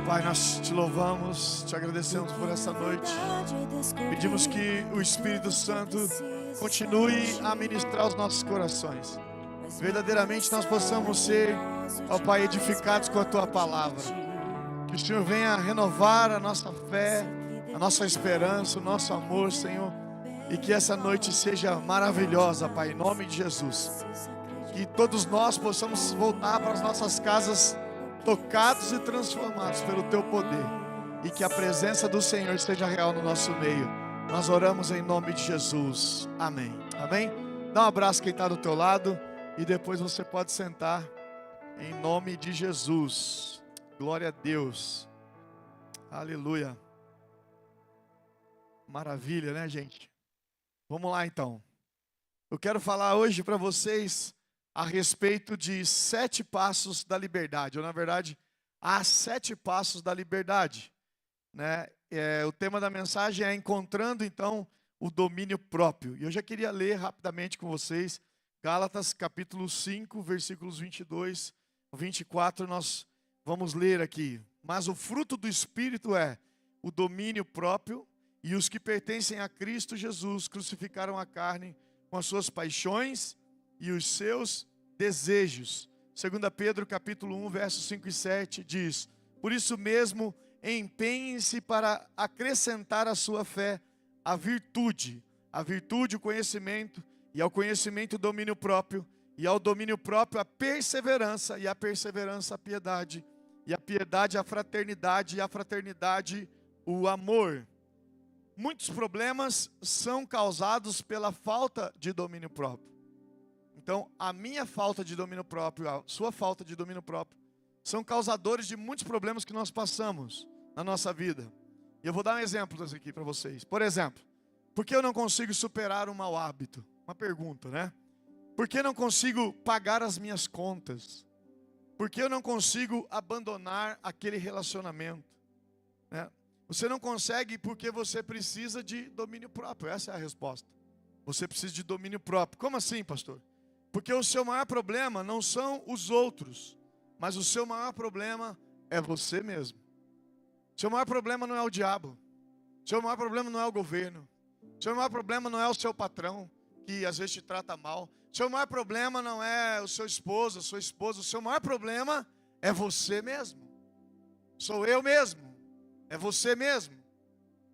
Pai, nós te louvamos, te agradecemos por essa noite. Pedimos que o Espírito Santo continue a ministrar os nossos corações. Verdadeiramente nós possamos ser, ó Pai, edificados com a Tua palavra. Que o Senhor venha renovar a nossa fé, a nossa esperança, o nosso amor, Senhor. E que essa noite seja maravilhosa, Pai, em nome de Jesus. Que todos nós possamos voltar para as nossas casas tocados e transformados pelo Teu poder. E que a presença do Senhor esteja real no nosso meio. Nós oramos em nome de Jesus. Amém. Amém? Dá um abraço quem está do teu lado. E depois você pode sentar em nome de Jesus. Glória a Deus. Aleluia. Maravilha, né, gente? Vamos lá então. Eu quero falar hoje para vocês a respeito de 7 passos da liberdade. Ou na verdade, há 7 passos da liberdade, né? O tema da mensagem é encontrando então o domínio próprio. E eu já queria ler rapidamente com vocês Gálatas capítulo 5, versículos 22 ao 24, nós vamos ler aqui. Mas o fruto do Espírito é o domínio próprio, e os que pertencem a Cristo Jesus crucificaram a carne com as suas paixões e os seus desejos. 2 Pedro capítulo 1, versos 5 e 7 diz: por isso mesmo, empenhem-se para acrescentar à sua fé a virtude o conhecimento, e ao conhecimento o domínio próprio, e ao domínio próprio a perseverança, e a perseverança a piedade, e a piedade a fraternidade, e a fraternidade o amor. Muitos problemas são causados pela falta de domínio próprio. Então, a minha falta de domínio próprio, a sua falta de domínio próprio, são causadores de muitos problemas que nós passamos na nossa vida. E eu vou dar um exemplo desse aqui para vocês. Por exemplo, por que eu não consigo superar um mau hábito? Uma pergunta, né? Por que eu não consigo pagar as minhas contas? Por que eu não consigo abandonar aquele relacionamento? Né? Você não consegue porque você precisa de domínio próprio. Essa é a resposta. Você precisa de domínio próprio. Como assim, pastor? Porque o seu maior problema não são os outros, mas o seu maior problema é você mesmo. O seu maior problema não é o diabo. O seu maior problema não é o governo. O seu maior problema não é o seu patrão, que às vezes te trata mal. O seu maior problema não é o seu esposo, a sua esposa. O seu maior problema é você mesmo. Sou eu mesmo. É você mesmo.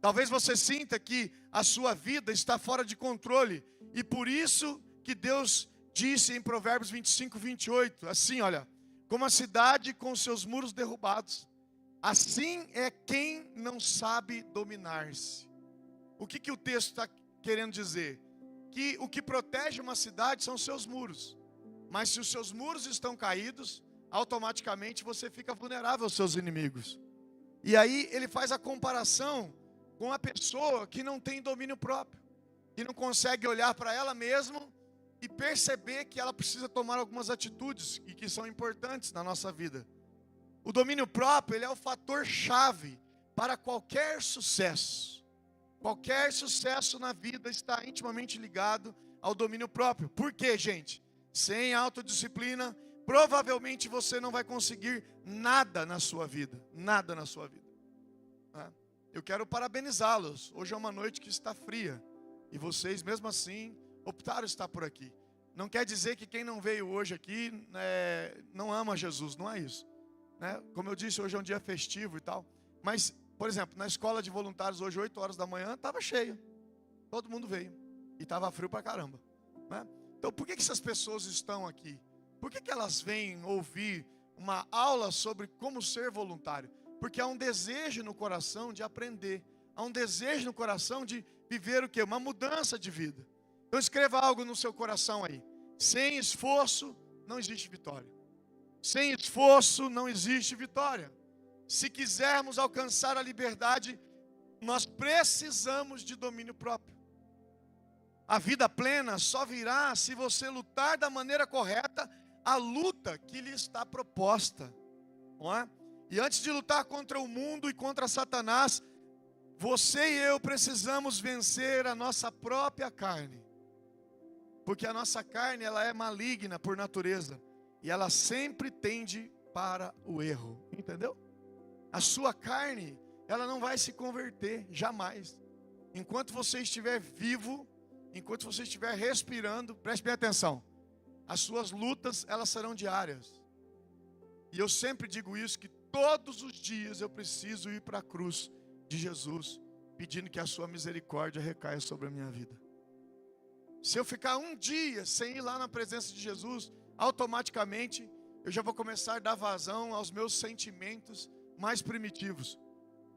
Talvez você sinta que a sua vida está fora de controle. E por isso que Deus disse em Provérbios 25, 28, assim, olha: como a cidade com seus muros derrubados, assim é quem não sabe dominar-se. O que o texto está querendo dizer? Que o que protege uma cidade são os seus muros. Mas se os seus muros estão caídos, automaticamente você fica vulnerável aos seus inimigos. E aí ele faz a comparação com a pessoa que não tem domínio próprio, que não consegue olhar para ela mesma e perceber que ela precisa tomar algumas atitudes e que são importantes na nossa vida. O domínio próprio, ele é o fator chave para qualquer sucesso. Qualquer sucesso na vida está intimamente ligado ao domínio próprio. Por quê, gente? Sem autodisciplina, provavelmente você não vai conseguir nada na sua vida. Nada na sua vida. Eu quero parabenizá-los. Hoje é uma noite que está fria. E vocês, mesmo assim, optaram estar por aqui. Não quer dizer que quem não veio hoje aqui não ama Jesus, não é isso. Né? Como eu disse, hoje é um dia festivo e tal. Mas, por exemplo, na escola de voluntários hoje, 8 horas da manhã, estava cheio. Todo mundo veio. E estava frio pra caramba. Né? Então, por que essas pessoas estão aqui? Por que elas vêm ouvir uma aula sobre como ser voluntário? Porque há um desejo no coração de aprender. Há um desejo no coração de viver o quê? Uma mudança de vida. Então escreva algo no seu coração aí. Sem esforço não existe vitória. Sem esforço não existe vitória. Se quisermos alcançar a liberdade, nós precisamos de domínio próprio. A vida plena só virá se você lutar da maneira correta a luta que lhe está proposta. Não é? E antes de lutar contra o mundo e contra Satanás, você e eu precisamos vencer a nossa própria carne. Porque a nossa carne, ela é maligna por natureza. E ela sempre tende para o erro. Entendeu? A sua carne, ela não vai se converter, jamais. Enquanto você estiver vivo, enquanto você estiver respirando, preste bem atenção. As suas lutas, elas serão diárias. E eu sempre digo isso, que todos os dias eu preciso ir para a cruz de Jesus, pedindo que a sua misericórdia recaia sobre a minha vida. Se eu ficar um dia sem ir lá na presença de Jesus, automaticamente eu já vou começar a dar vazão aos meus sentimentos mais primitivos,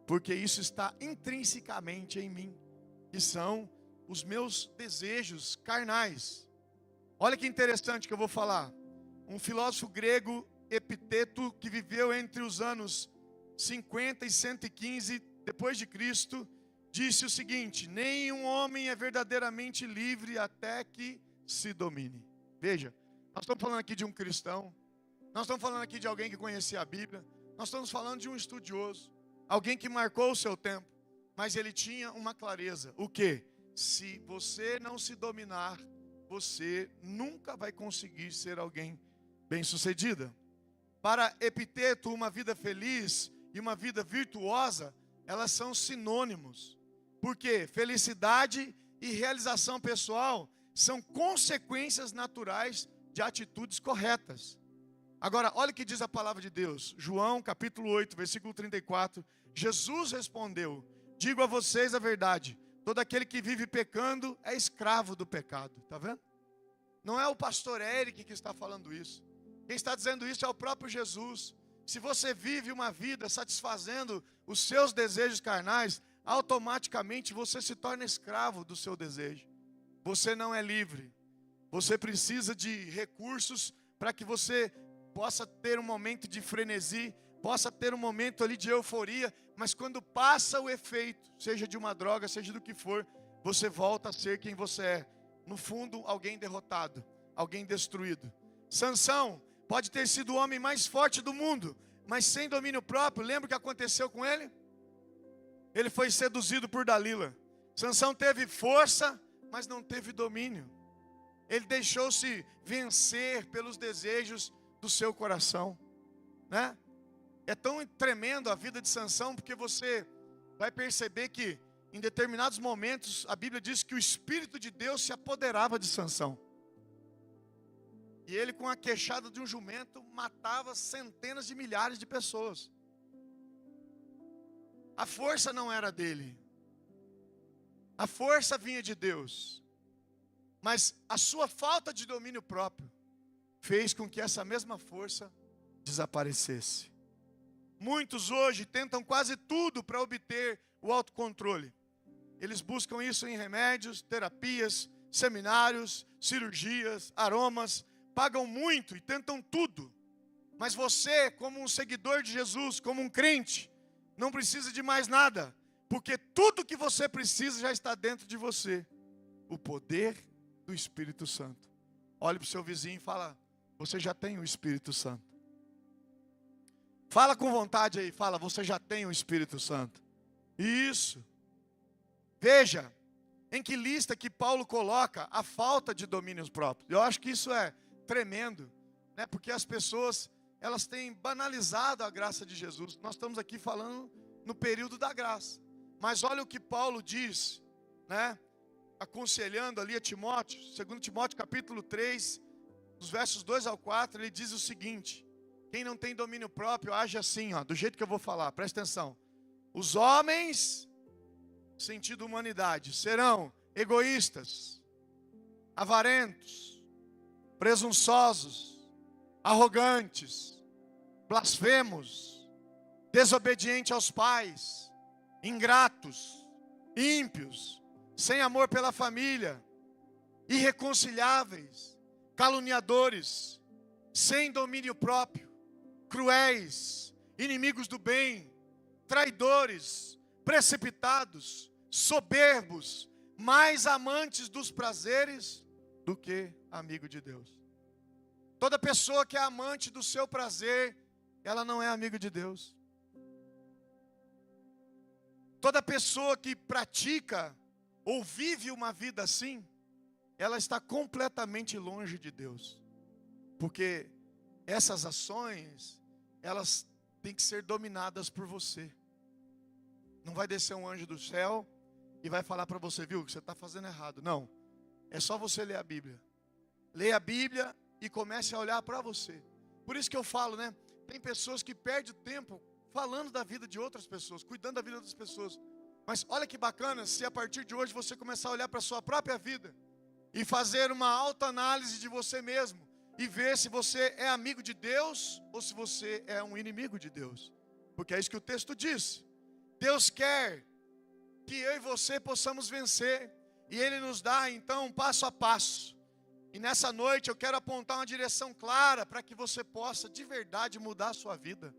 porque isso está intrinsecamente em mim, que são os meus desejos carnais. Olha que interessante que eu vou falar. Um filósofo grego, Epiteto, que viveu entre os anos 50 e 115 depois de Cristo, disse o seguinte: nenhum homem é verdadeiramente livre até que se domine. Veja, nós estamos falando aqui de um cristão, nós estamos falando aqui de alguém que conhecia a Bíblia, nós estamos falando de um estudioso, alguém que marcou o seu tempo, mas ele tinha uma clareza. O quê? Se você não se dominar, você nunca vai conseguir ser alguém bem-sucedida. Para Epiteto, uma vida feliz e uma vida virtuosa, elas são sinônimos. Porque felicidade e realização pessoal são consequências naturais de atitudes corretas. Agora, olha o que diz a palavra de Deus. João capítulo 8, versículo 34. Jesus respondeu: digo a vocês a verdade, todo aquele que vive pecando é escravo do pecado. Está vendo? Não é o pastor Eric que está falando isso. Quem está dizendo isso é o próprio Jesus. Se você vive uma vida satisfazendo os seus desejos carnais, automaticamente você se torna escravo do seu desejo. Você não é livre. Você precisa de recursos para que você possa ter um momento de frenesi, possa ter um momento ali de euforia, mas quando passa o efeito, seja de uma droga, seja do que for, você volta a ser quem você é. No fundo, alguém derrotado, alguém destruído. Sansão pode ter sido o homem mais forte do mundo, mas sem domínio próprio. Lembra o que aconteceu com ele? Ele foi seduzido por Dalila. Sansão teve força, mas não teve domínio. Ele deixou-se vencer pelos desejos do seu coração, né? É tão tremendo a vida de Sansão, porque você vai perceber que em determinados momentos a Bíblia diz que o Espírito de Deus se apoderava de Sansão. E ele, com a queixada de um jumento, matava centenas de milhares de pessoas. A força não era dele. A força vinha de Deus. Mas a sua falta de domínio próprio fez com que essa mesma força desaparecesse. Muitos hoje tentam quase tudo para obter o autocontrole. Eles buscam isso em remédios, terapias, seminários, cirurgias, aromas. Pagam muito e tentam tudo. Mas você, como um seguidor de Jesus, como um crente, não precisa de mais nada. Porque tudo que você precisa já está dentro de você. O poder do Espírito Santo. Olhe para o seu vizinho e fala: você já tem o Espírito Santo. Fala com vontade aí, fala: você já tem o Espírito Santo. Isso. Veja em que lista que Paulo coloca a falta de domínios próprios. Eu acho que isso é tremendo, né? Porque as pessoas, elas têm banalizado a graça de Jesus. Nós estamos aqui falando no período da graça. Mas olha o que Paulo diz, né? Aconselhando ali a Timóteo, 2 Timóteo capítulo 3, dos versos 2 ao 4, ele diz o seguinte: quem não tem domínio próprio age assim, ó, do jeito que eu vou falar, presta atenção. Os homens, sentido humanidade, serão egoístas, avarentos, presunçosos, arrogantes, blasfemos, desobedientes aos pais, ingratos, ímpios, sem amor pela família, irreconciliáveis, caluniadores, sem domínio próprio, cruéis, inimigos do bem, traidores, precipitados, soberbos, mais amantes dos prazeres do que amigo de Deus. Toda pessoa que é amante do seu prazer, ela não é amigo de Deus. Toda pessoa que pratica ou vive uma vida assim, ela está completamente longe de Deus. Porque essas ações, elas tem que ser dominadas por você. Não vai descer um anjo do céu e vai falar para você, viu, que você está fazendo errado. Não, é só você ler a Bíblia. Leia a Bíblia e comece a olhar para você. Por isso que eu falo, né? Tem pessoas que perdem tempo falando da vida de outras pessoas, cuidando da vida das pessoas. Mas olha que bacana se a partir de hoje você começar a olhar para a sua própria vida e fazer uma autoanálise de você mesmo e ver se você é amigo de Deus ou se você é um inimigo de Deus. Porque é isso que o texto diz. Deus quer que eu e você possamos vencer e Ele nos dá então passo a passo. E nessa noite eu quero apontar uma direção clara para que você possa de verdade mudar a sua vida.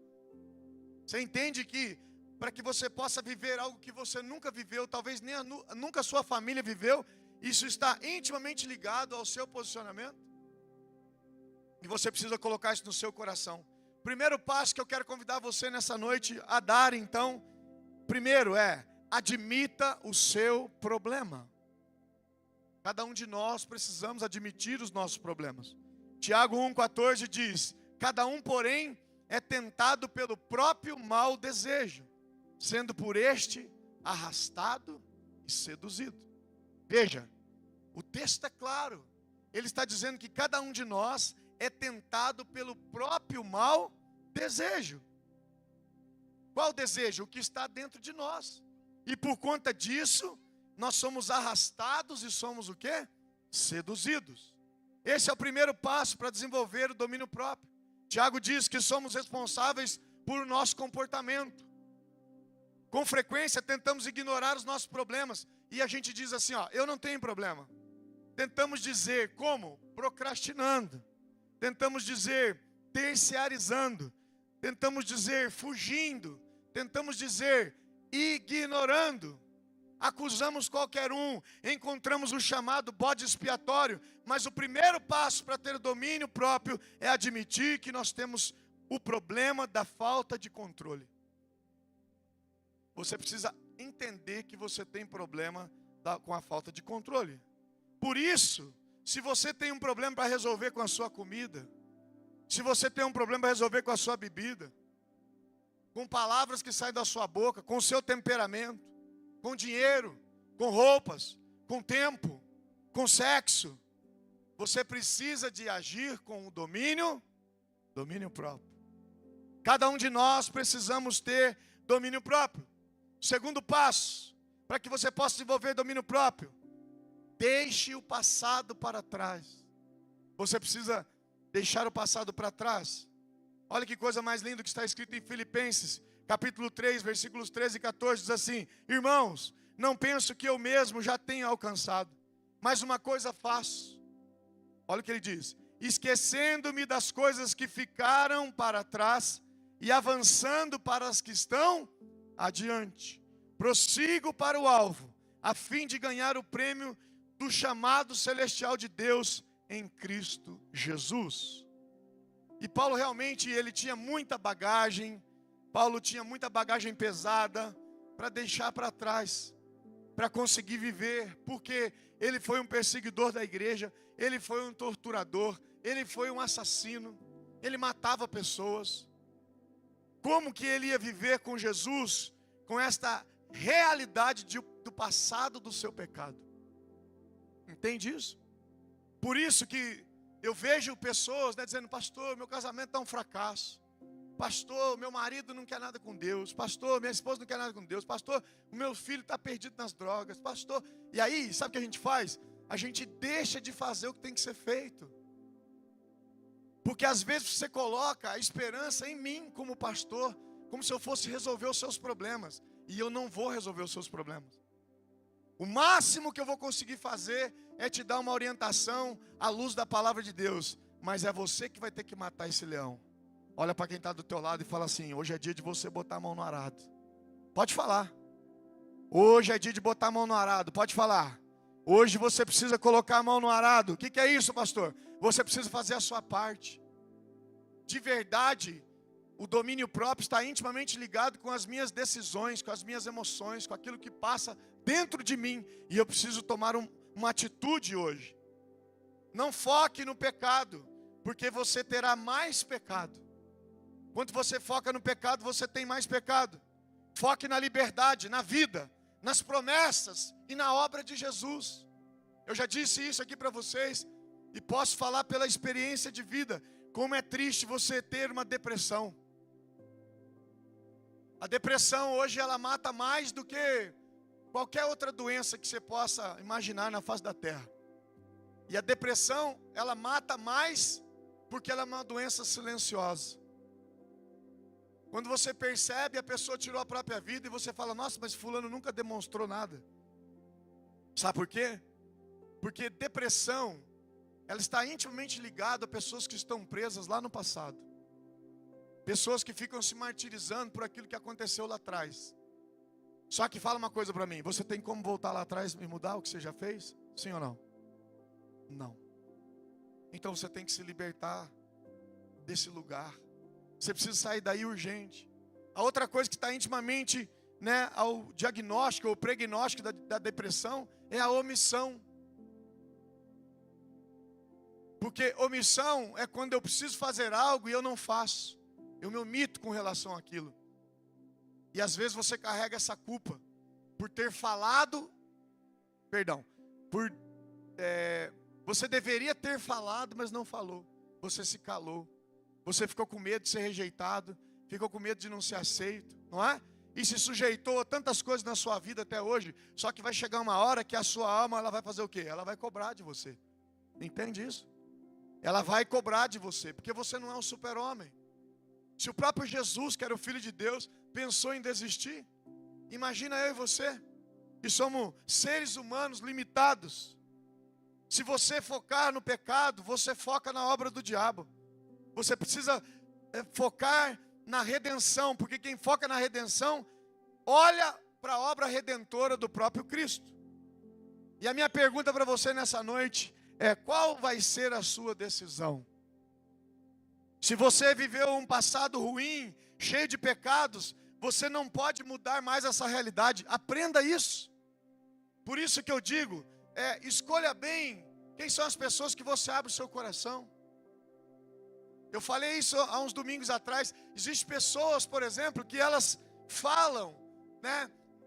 Você entende que para que você possa viver algo que você nunca viveu, talvez nem nunca a sua família viveu, isso está intimamente ligado ao seu posicionamento? E você precisa colocar isso no seu coração. Primeiro passo que eu quero convidar você nessa noite a dar então, primeiro é, admita o seu problema. Cada um de nós precisamos admitir os nossos problemas. Tiago 1,14 diz, cada um porém é tentado pelo próprio mau desejo, sendo por este arrastado e seduzido. Veja, o texto é claro. Ele está dizendo que cada um de nós é tentado pelo próprio mau desejo. Qual desejo? O que está dentro de nós. E por conta disso, nós somos arrastados e somos o quê? Seduzidos. Esse é o primeiro passo para desenvolver o domínio próprio. Tiago diz que somos responsáveis por nosso comportamento. Com frequência tentamos ignorar os nossos problemas e a gente diz assim, ó, eu não tenho problema. Tentamos dizer como? Procrastinando. Tentamos dizer terciarizando. Tentamos dizer fugindo. Tentamos dizer ignorando. Acusamos qualquer um, encontramos o chamado bode expiatório, mas o primeiro passo para ter domínio próprio é admitir que nós temos o problema da falta de controle. Você precisa entender que você tem problema com a falta de controle. Por isso, se você tem um problema para resolver com a sua comida, se você tem um problema para resolver com a sua bebida, com palavras que saem da sua boca, com o seu temperamento, com dinheiro, com roupas, com tempo, com sexo, você precisa de agir com o domínio próprio. Cada um de nós precisamos ter domínio próprio. Segundo passo, para que você possa desenvolver domínio próprio, deixe o passado para trás. Você precisa deixar o passado para trás. Olha que coisa mais linda que está escrito em Filipenses, capítulo 3, versículos 13 e 14, diz assim, irmãos, não penso que eu mesmo já tenha alcançado, mas uma coisa faço. Olha o que ele diz, esquecendo-me das coisas que ficaram para trás e avançando para as que estão adiante, prossigo para o alvo, a fim de ganhar o prêmio do chamado celestial de Deus em Cristo Jesus. E Paulo realmente, ele tinha muita bagagem, Paulo tinha muita bagagem pesada para deixar para trás, para conseguir viver, porque ele foi um perseguidor da igreja, ele foi um torturador, ele foi um assassino, ele matava pessoas. Como que ele ia viver com Jesus, com esta realidade do passado do seu pecado? Entende isso? Por isso que eu vejo pessoas, né, dizendo, pastor, meu casamento está um fracasso. Pastor, meu marido não quer nada com Deus. Pastor, minha esposa não quer nada com Deus. Pastor, o meu filho está perdido nas drogas. Pastor, e aí, sabe o que a gente faz? A gente deixa de fazer o que tem que ser feito. Porque às vezes você coloca a esperança em mim como pastor, como se eu fosse resolver os seus problemas. E eu não vou resolver os seus problemas. O máximo que eu vou conseguir fazer é te dar uma orientação à luz da palavra de Deus. Mas é você que vai ter que matar esse leão. Olha para quem está do teu lado e fala assim, hoje é dia de você botar a mão no arado. Pode falar. Hoje é dia de botar a mão no arado. Pode falar. Hoje você precisa colocar a mão no arado. O que é isso, pastor? Você precisa fazer a sua parte. De verdade, o domínio próprio está intimamente ligado com as minhas decisões, com as minhas emoções, com aquilo que passa dentro de mim. E eu preciso tomar uma atitude hoje. Não foque no pecado, porque você terá mais pecado. Quando você foca no pecado, você tem mais pecado. Foque na liberdade, na vida, nas promessas e na obra de Jesus. Eu já disse isso aqui para vocês e posso falar pela experiência de vida, como é triste você ter uma depressão. A depressão hoje ela mata mais do que qualquer outra doença que você possa imaginar na face da terra. E a depressão, ela mata mais porque ela é uma doença silenciosa. Quando você percebe, a pessoa tirou a própria vida e você fala, nossa, mas fulano nunca demonstrou nada. Sabe por quê? Porque depressão, ela está intimamente ligada a pessoas que estão presas lá no passado. Pessoas que ficam se martirizando por aquilo que aconteceu lá atrás. Só que fala uma coisa para mim, você tem como voltar lá atrás e mudar o que você já fez? Sim ou não? Não. Então você tem que se libertar desse lugar. Você precisa sair daí urgente. A outra coisa que está intimamente, ao diagnóstico ou pregnóstico da depressão é a omissão. Porque omissão é quando eu preciso fazer algo e eu não faço. Eu me omito com relação àquilo. E às vezes você carrega essa culpa por ter falado, você deveria ter falado, mas não falou. Você se calou. Você ficou com medo de ser rejeitado, ficou com medo de não ser aceito, não é? E se sujeitou a tantas coisas na sua vida até hoje, só que vai chegar uma hora que a sua alma, ela vai fazer o quê? Ela vai cobrar de você. Entende isso? Ela vai cobrar de você, porque você não é um super-homem. Se o próprio Jesus, que era o Filho de Deus, pensou em desistir, imagina eu e você, que somos seres humanos limitados. Se você focar no pecado, você foca na obra do diabo. Você precisa focar na redenção, porque quem foca na redenção, olha para a obra redentora do próprio Cristo. E a minha pergunta para você nessa noite é, qual vai ser a sua decisão? Se você viveu um passado ruim, cheio de pecados, você não pode mudar mais essa realidade. Aprenda isso. Por isso que eu digo, escolha bem quem são as pessoas que você abre o seu coração. Eu falei isso há uns domingos atrás. Existem pessoas, por exemplo, que elas falam,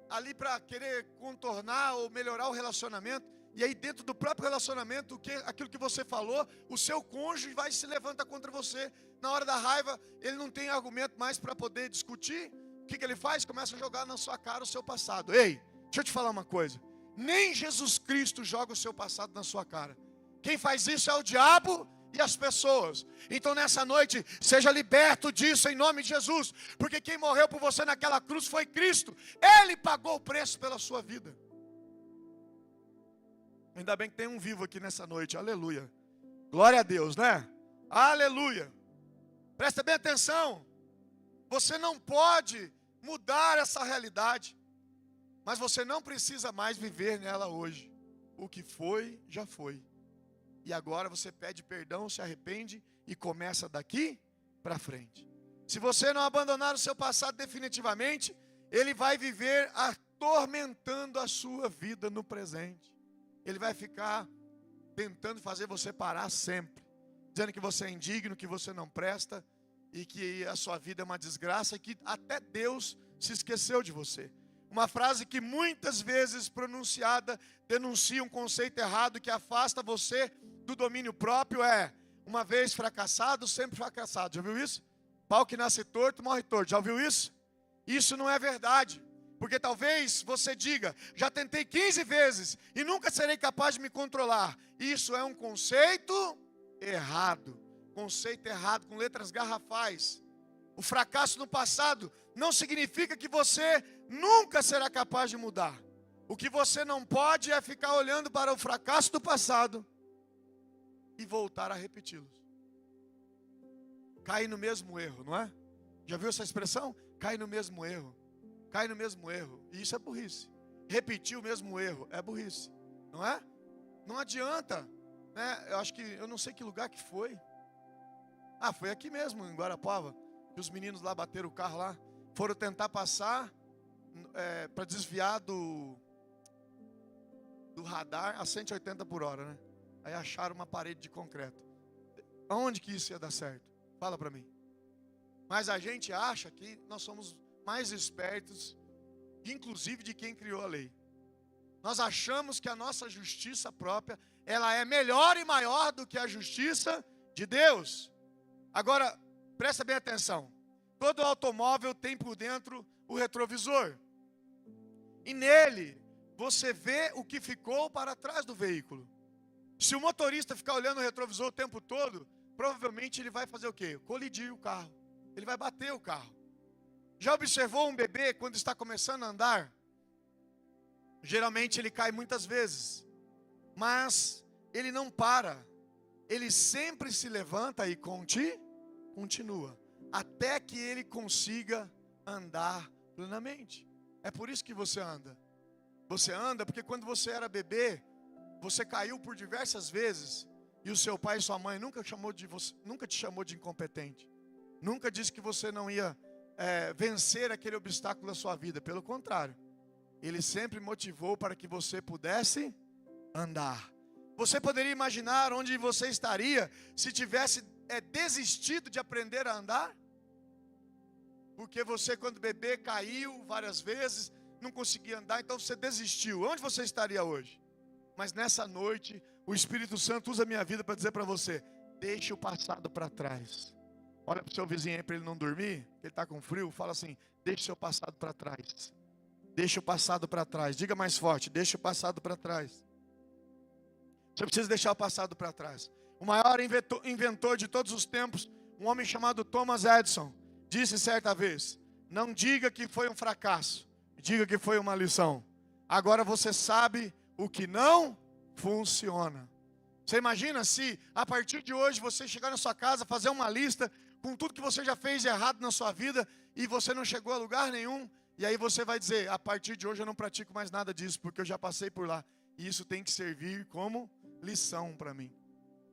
ali para querer contornar ou melhorar o relacionamento. E aí dentro do próprio relacionamento, aquilo que você falou, o seu cônjuge vai se levantar contra você. Na hora da raiva, ele não tem argumento mais para poder discutir. O que ele faz? Começa a jogar na sua cara o seu passado. Ei, deixa eu te falar uma coisa. Nem Jesus Cristo joga o seu passado na sua cara. Quem faz isso é o diabo e as pessoas. Então nessa noite, seja liberto disso em nome de Jesus. Porque quem morreu por você naquela cruz foi Cristo. Ele pagou o preço pela sua vida. Ainda bem que tem um vivo aqui nessa noite, aleluia. Glória a Deus, né? Aleluia. Presta bem atenção. Você não pode mudar essa realidade, mas você não precisa mais viver nela hoje. O que foi, já foi. E agora você pede perdão, se arrepende e começa daqui para frente. Se você não abandonar o seu passado definitivamente, ele vai viver atormentando a sua vida no presente. Ele vai ficar tentando fazer você parar sempre, dizendo que você é indigno, que você não presta e que a sua vida é uma desgraça e que até Deus se esqueceu de você. Uma frase que muitas vezes pronunciada denuncia um conceito errado que afasta você do domínio próprio é: uma vez fracassado, sempre fracassado. Já viu isso? Pau que nasce torto, morre torto. Já ouviu isso? Isso não é verdade. Porque talvez você diga, já tentei 15 vezes e nunca serei capaz de me controlar. Isso é um conceito errado. Conceito errado, com letras garrafais. O fracasso no passado não significa que você nunca será capaz de mudar. O que você não pode é ficar olhando para o fracasso do passado e voltar a repeti-los. Cair no mesmo erro, não é? Já viu essa expressão? Cair no mesmo erro. Cai no mesmo erro, e isso é burrice. Repetir o mesmo erro é burrice, não é? Não adianta, Eu acho que, eu não sei que lugar que foi. Foi aqui mesmo, em Guarapuava, que os meninos lá bateram o carro lá, foram tentar passar para desviar do radar a 180 por hora, né? Aí acharam uma parede de concreto. Aonde que isso ia dar certo? Fala para mim. Mas a gente acha que nós somos mais espertos, inclusive de quem criou a lei. Nós achamos que a nossa justiça própria, ela é melhor e maior do que a justiça de Deus. Agora, presta bem atenção. Todo automóvel tem por dentro o retrovisor. E nele, você vê o que ficou para trás do veículo. Se o motorista ficar olhando o retrovisor o tempo todo, provavelmente ele vai fazer o quê? Colidir o carro. Ele vai bater o carro. Já observou um bebê quando está começando a andar? Geralmente ele cai muitas vezes, mas ele não para. Ele sempre se levanta e continua, até que ele consiga andar plenamente. É por isso que você anda. Você anda porque quando você era bebê, você caiu por diversas vezes, e o seu pai e sua mãe nunca te chamou de incompetente. Nunca disse que você não ia vencer aquele obstáculo da sua vida. Pelo contrário, ele sempre motivou para que você pudesse andar. Você poderia imaginar onde você estaria se tivesse desistido de aprender a andar? Porque você, quando bebê, caiu várias vezes, não conseguia andar, então você desistiu. Onde você estaria hoje? Mas nessa noite, o Espírito Santo usa a minha vida para dizer para você: deixe o passado para trás. Olha para o seu vizinho aí para ele não dormir, que ele está com frio. Fala assim: deixe o seu passado para trás. Deixe o passado para trás. Diga mais forte: deixe o passado para trás. Você precisa deixar o passado para trás. O maior inventor de todos os tempos, um homem chamado Thomas Edison, disse certa vez: não diga que foi um fracasso, diga que foi uma lição. Agora você sabe o que não funciona. Você imagina se a partir de hoje você chegar na sua casa, fazer uma lista com tudo que você já fez de errado na sua vida e você não chegou a lugar nenhum, e aí você vai dizer: a partir de hoje eu não pratico mais nada disso, porque eu já passei por lá. E isso tem que servir como lição para mim.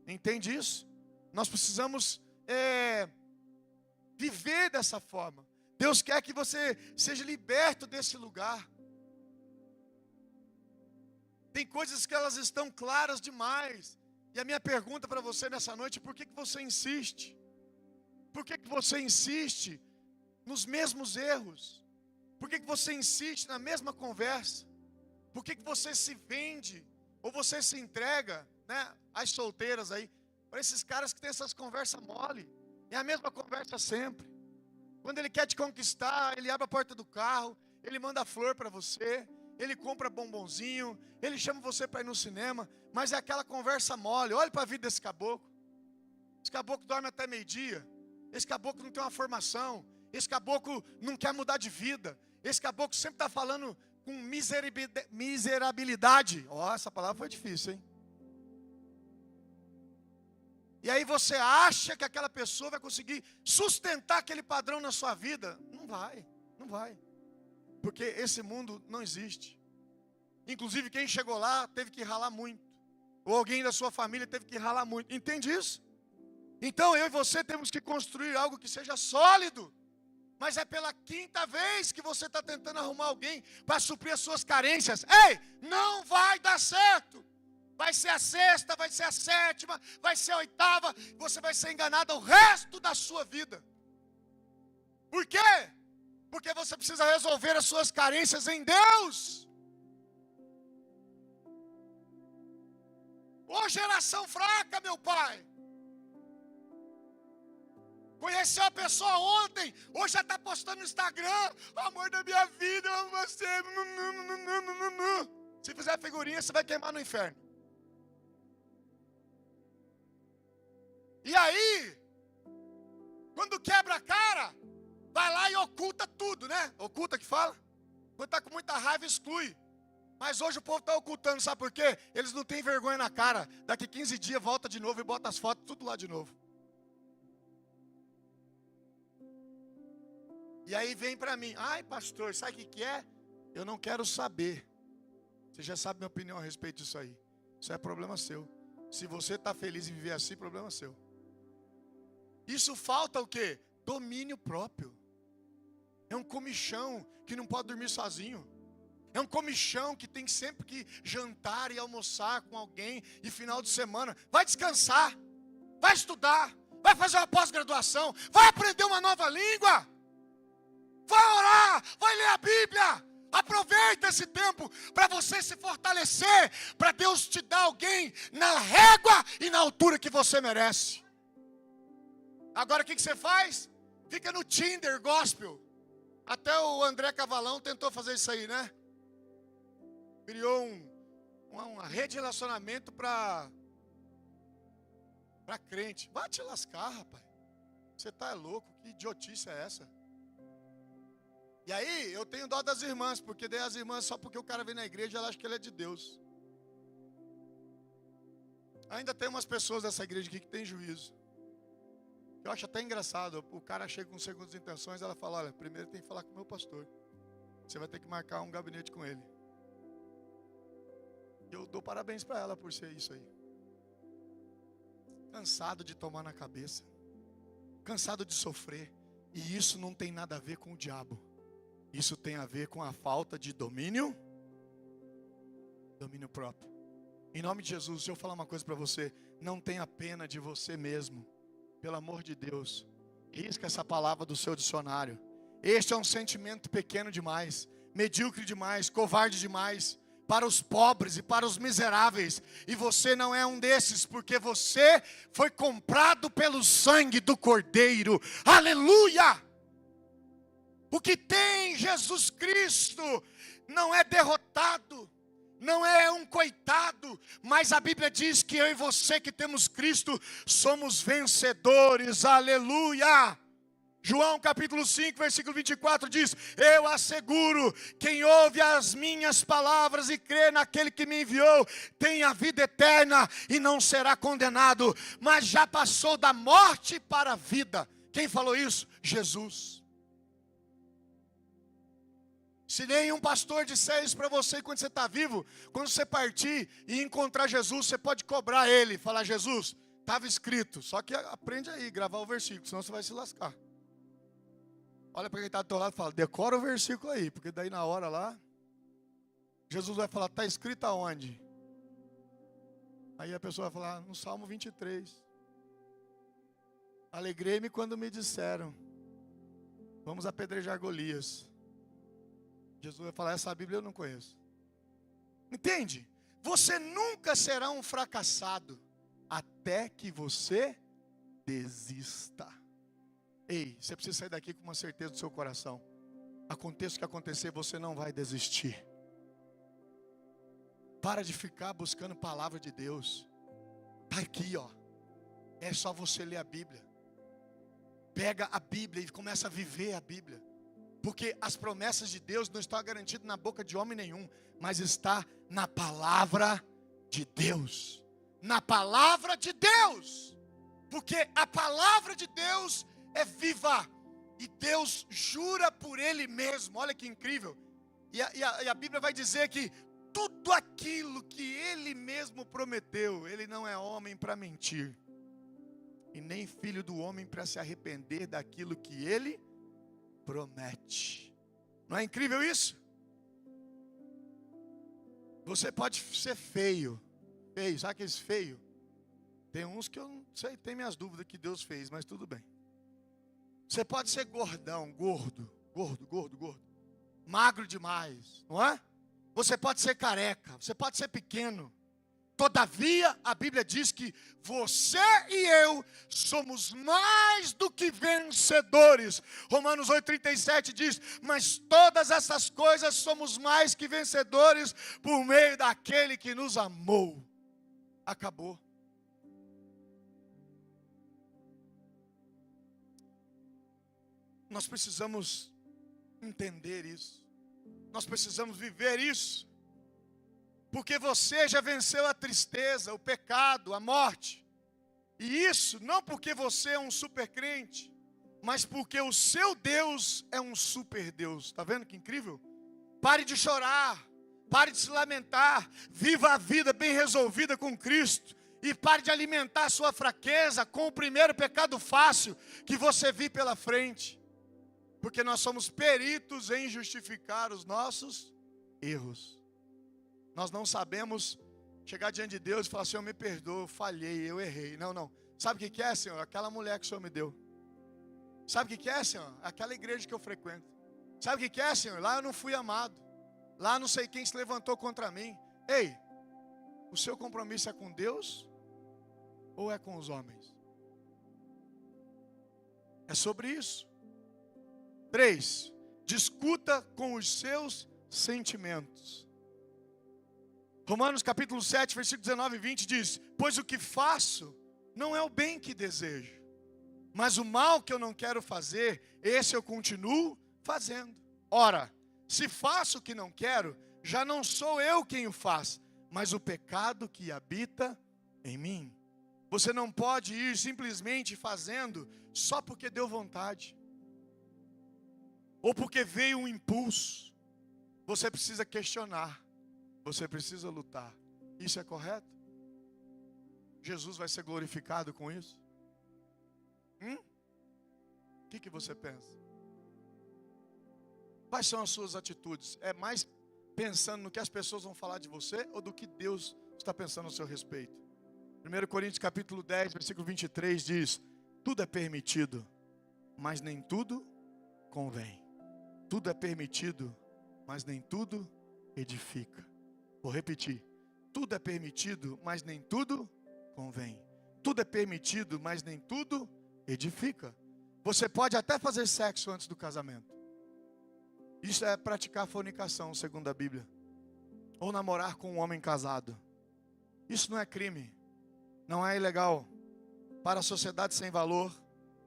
Entende isso? Nós precisamos viver dessa forma. Deus quer que você seja liberto desse lugar. Tem coisas que elas estão claras demais. E a minha pergunta para você nessa noite: por que você insiste? Por que você insiste nos mesmos erros? Por que você insiste na mesma conversa? Por que você se vende ou você se entrega, né, às solteiras aí, para esses caras que têm essas conversas mole? É a mesma conversa sempre. Quando ele quer te conquistar, ele abre a porta do carro, ele manda flor para você, ele compra bombonzinho, ele chama você para ir no cinema, mas é aquela conversa mole. Olha para a vida desse caboclo. Esse caboclo dorme até meio-dia. Esse caboclo não tem uma formação. Esse caboclo não quer mudar de vida. Esse caboclo sempre está falando com miserabilidade. Essa palavra foi difícil, hein? E aí você acha que aquela pessoa vai conseguir sustentar aquele padrão na sua vida? Não vai, não vai. Porque esse mundo não existe. Inclusive quem chegou lá teve que ralar muito. Ou alguém da sua família teve que ralar muito. Entende isso? Então eu e você temos que construir algo que seja sólido. Mas é pela quinta vez que você está tentando arrumar alguém para suprir as suas carências. Ei, não vai dar certo. Vai ser a sexta, vai ser a sétima, vai ser a oitava. Você vai ser enganado o resto da sua vida. Por quê? Porque você precisa resolver as suas carências em Deus. Ô geração fraca, meu pai. Conheceu a pessoa ontem, hoje já está postando no Instagram: amor da minha vida, eu amo você. Se fizer figurinha, você vai queimar no inferno. E aí, quando quebra a cara, vai lá e oculta tudo, né? Oculta que fala? Quando está com muita raiva, exclui. Mas hoje o povo está ocultando, sabe por quê? Eles não têm vergonha na cara. Daqui 15 dias volta de novo e bota as fotos tudo lá de novo. E aí vem para mim: ai pastor, sabe o que é? Eu não quero saber. Você já sabe minha opinião a respeito disso aí. Isso é problema seu. Se você está feliz em viver assim, problema seu. Isso falta o quê? Domínio próprio. É um comichão que não pode dormir sozinho. É um comichão que tem sempre que jantar e almoçar com alguém. E final de semana, vai descansar, vai estudar, vai fazer uma pós-graduação, vai aprender uma nova língua, vai orar, vai ler a Bíblia. Aproveita esse tempo para você se fortalecer, para Deus te dar alguém na régua e na altura que você merece. Agora o que você faz? Fica no Tinder gospel. Até o André Cavalão tentou fazer isso aí, né? Criou uma rede de relacionamento para crente. Vai te lascar, rapaz. Você tá louco? Que idiotice é essa? E aí, eu tenho dó das irmãs, porque daí as irmãs, só porque o cara vem na igreja, ela acha que ele é de Deus. Ainda tem umas pessoas dessa igreja aqui que tem juízo. Eu acho até engraçado, o cara chega com segundas intenções, ela fala, olha, primeiro tem que falar com o meu pastor. Você vai ter que marcar um gabinete com ele. Eu dou parabéns para ela por ser isso aí. Cansado de tomar na cabeça. Cansado de sofrer. E isso não tem nada a ver com o diabo. Isso tem a ver com a falta de domínio próprio. Em nome de Jesus, deixa eu falar uma coisa para você. Não tenha pena de você mesmo. Pelo amor de Deus. Risca essa palavra do seu dicionário. Este é um sentimento pequeno demais, medíocre demais, covarde demais, para os pobres e para os miseráveis. E você não é um desses, porque você foi comprado pelo sangue do Cordeiro. Aleluia! O que tem Jesus Cristo não é derrotado, não é um coitado, mas a Bíblia diz que eu e você que temos Cristo somos vencedores, aleluia. João capítulo 5, versículo 24 diz, eu asseguro, quem ouve as minhas palavras e crê naquele que me enviou, tem a vida eterna e não será condenado, mas já passou da morte para a vida. Quem falou isso? Jesus. Se nenhum pastor disser isso para você quando você está vivo, quando você partir e encontrar Jesus, você pode cobrar ele, falar, Jesus, estava escrito, só que aprende aí, gravar o versículo, senão você vai se lascar. Olha para quem está do teu lado e fala, decora o versículo aí, porque daí na hora lá, Jesus vai falar, está escrito aonde? Aí a pessoa vai falar, no Salmo 23. Alegrei-me quando me disseram, vamos apedrejar Golias. Jesus vai falar, essa Bíblia eu não conheço. Entende? Você nunca será um fracassado até que você desista. Ei, você precisa sair daqui com uma certeza do seu coração. Aconteça o que acontecer, você não vai desistir. Para de ficar buscando palavra de Deus. Está aqui, ó. É só você ler a Bíblia. Pega a Bíblia e começa a viver a Bíblia. Porque as promessas de Deus não estão garantidas na boca de homem nenhum, mas está na palavra de Deus. Na palavra de Deus. Porque a palavra de Deus é viva. E Deus jura por Ele mesmo. Olha que incrível. E a Bíblia vai dizer que tudo aquilo que Ele mesmo prometeu, Ele não é homem para mentir. E nem filho do homem para se arrepender daquilo que Ele promete. Não é incrível isso? Você pode ser feio. Feio, sabe aqueles feios? Tem uns que eu não sei, tem minhas dúvidas que Deus fez, mas tudo bem. Você pode ser gordão, gordo. Magro demais, não é? Você pode ser careca, você pode ser pequeno. Todavia, a Bíblia diz que você e eu somos mais do que vencedores. Romanos 8,37 diz, mas todas essas coisas somos mais que vencedores por meio daquele que nos amou. Acabou. Nós precisamos entender isso. Nós precisamos viver isso. Porque você já venceu a tristeza, o pecado, a morte. E isso não porque você é um super crente, mas porque o seu Deus é um super Deus. Está vendo que incrível? Pare de chorar, pare de se lamentar, viva a vida bem resolvida com Cristo. E pare de alimentar a sua fraqueza com o primeiro pecado fácil que você viu pela frente. Porque nós somos peritos em justificar os nossos erros. Nós não sabemos chegar diante de Deus e falar assim, eu me perdoo, eu falhei, eu errei. Não. Sabe o que é, Senhor? Aquela mulher que o Senhor me deu. Sabe o que é, Senhor? Aquela igreja que eu frequento. Sabe o que é, Senhor? Lá eu não fui amado. Lá não sei quem se levantou contra mim. Ei, o seu compromisso é com Deus ou é com os homens? É sobre isso. 3. Discuta com os seus sentimentos. Romanos capítulo 7, versículo 19 e 20 diz: pois o que faço não é o bem que desejo, mas o mal que eu não quero fazer, esse eu continuo fazendo. Ora, se faço o que não quero, já não sou eu quem o faz, mas o pecado que habita em mim. Você não pode ir simplesmente fazendo só porque deu vontade, ou porque veio um impulso. Você precisa questionar, você precisa lutar. Isso é correto? Jesus vai ser glorificado com isso? O que você pensa? Quais são as suas atitudes? É mais pensando no que as pessoas vão falar de você ou do que Deus está pensando a seu respeito? 1 Coríntios capítulo 10, versículo 23 diz: tudo é permitido, mas nem tudo convém. Tudo é permitido, mas nem tudo edifica. Vou repetir. Tudo é permitido, mas nem tudo convém. Tudo é permitido, mas nem tudo edifica. Você pode até fazer sexo antes do casamento. Isso é praticar fornicação, segundo a Bíblia. Ou namorar com um homem casado. Isso não é crime. Não é ilegal. Para a sociedade sem valor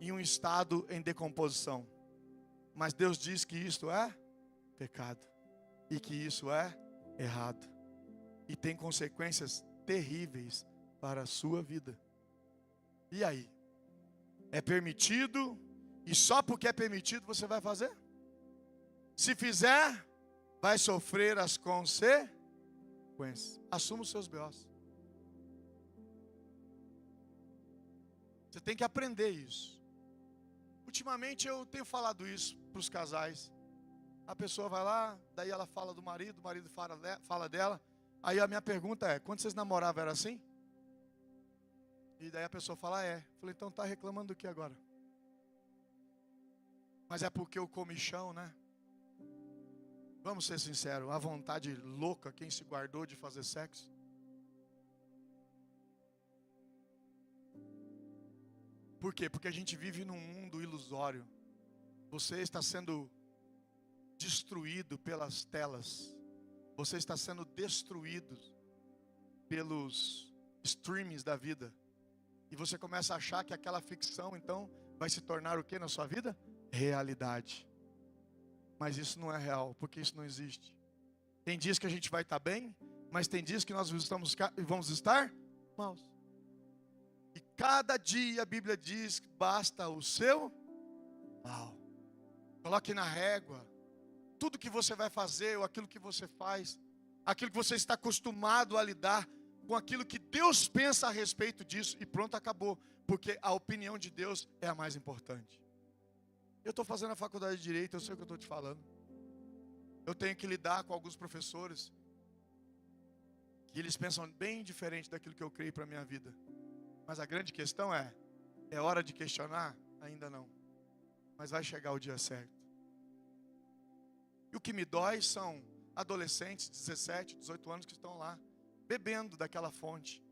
e um estado em decomposição. Mas Deus diz que isto é pecado. E que isso é errado. E tem consequências terríveis para a sua vida. E aí? É permitido? E só porque é permitido você vai fazer? Se fizer, vai sofrer as consequências. Assuma os seus B.O.s. Você tem que aprender isso. Ultimamente eu tenho falado isso para os casais. A pessoa vai lá, daí ela fala do marido, o marido fala dela. Aí a minha pergunta é: quando vocês namoravam era assim? E daí a pessoa fala: é. Eu falei: então tá reclamando do que agora? Mas é porque o comichão, né? Vamos ser sinceros, a vontade louca, quem se guardou de fazer sexo? Por quê? Porque a gente vive num mundo ilusório. Você está sendo destruído pelas telas. Você está sendo destruído pelos streams da vida. E você começa a achar que aquela ficção, então, vai se tornar o que na sua vida? Realidade. Mas isso não é real, porque isso não existe. Tem dias que a gente vai estar bem, mas tem dias que nós vamos estar maus. E cada dia a Bíblia diz que basta o seu mal. Coloque na régua tudo que você vai fazer, ou aquilo que você faz, aquilo que você está acostumado a lidar, com aquilo que Deus pensa a respeito disso, e pronto, acabou. Porque a opinião de Deus é a mais importante. Eu estou fazendo a faculdade de Direito, eu sei o que eu estou te falando. Eu tenho que lidar com alguns professores que eles pensam bem diferente daquilo que eu criei para a minha vida. Mas a grande questão é hora de questionar? Ainda não. Mas vai chegar o dia certo. E o que me dói são adolescentes, 17, 18 anos, que estão lá, bebendo daquela fonte,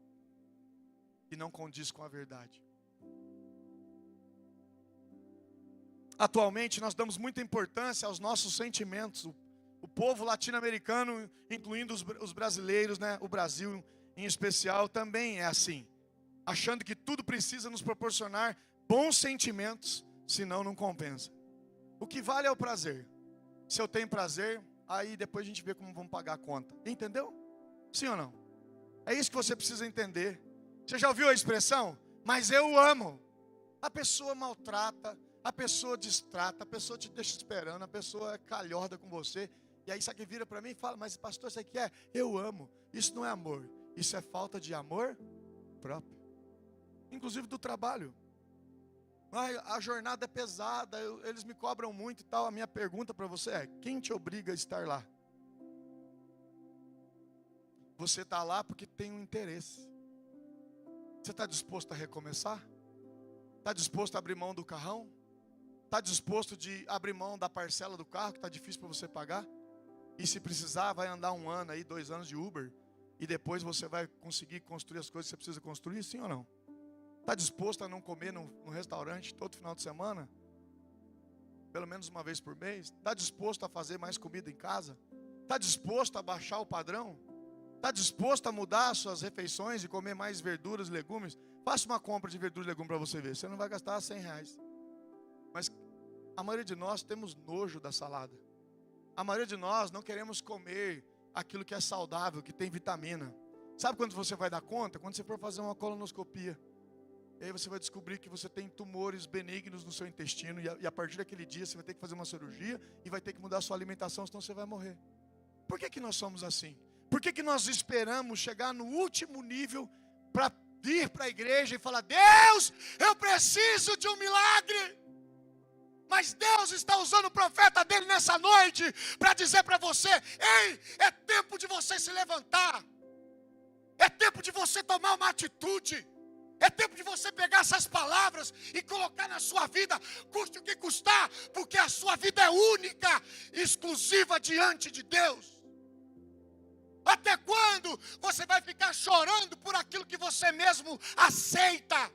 que não condiz com a verdade. Atualmente nós damos muita importância aos nossos sentimentos. O povo latino-americano, incluindo os brasileiros, né? O Brasil em especial, também é assim. Achando que tudo precisa nos proporcionar bons sentimentos, senão não compensa. O que vale é o prazer. Se eu tenho prazer, aí depois a gente vê como vamos pagar a conta. Entendeu? Sim ou não? É isso que você precisa entender. Você já ouviu a expressão? Mas eu amo. A pessoa maltrata, a pessoa distrata, a pessoa te deixa esperando, a pessoa é calhorda com você. E aí sabe que vira para mim e fala: mas pastor, isso aqui é eu amo. Isso não é amor, isso é falta de amor próprio. Inclusive do trabalho. A jornada é pesada, eles me cobram muito e tal. A minha pergunta para você é: quem te obriga a estar lá? Você está lá porque tem um interesse. Você está disposto a recomeçar? Está disposto a abrir mão do carrão? Está disposto de abrir mão da parcela do carro que está difícil para você pagar? E se precisar, vai andar 1 ano aí, 2 anos de Uber, e depois você vai conseguir construir as coisas que você precisa construir, sim ou não? Está disposto a não comer no restaurante todo final de semana? Pelo menos uma vez por mês? Está disposto a fazer mais comida em casa? Está disposto a baixar o padrão? Está disposto a mudar as suas refeições e comer mais verduras e legumes? Faça uma compra de verduras e legumes para você ver. Você não vai gastar R$100. Mas a maioria de nós temos nojo da salada. A maioria de nós não queremos comer aquilo que é saudável, que tem vitamina. Sabe quando você vai dar conta? Quando você for fazer uma colonoscopia. E aí você vai descobrir que você tem tumores benignos no seu intestino. E a partir daquele dia você vai ter que fazer uma cirurgia e vai ter que mudar a sua alimentação, senão você vai morrer. Por que nós somos assim? Por que nós esperamos chegar no último nível para vir para a igreja e falar: Deus, eu preciso de um milagre? Mas Deus está usando o profeta dele nessa noite para dizer para você: ei, é tempo de você se levantar. É tempo de você tomar uma atitude. É tempo de você pegar essas palavras e colocar na sua vida, custe o que custar, porque a sua vida é única, exclusiva diante de Deus. Até quando você vai ficar chorando por aquilo que você mesmo aceita?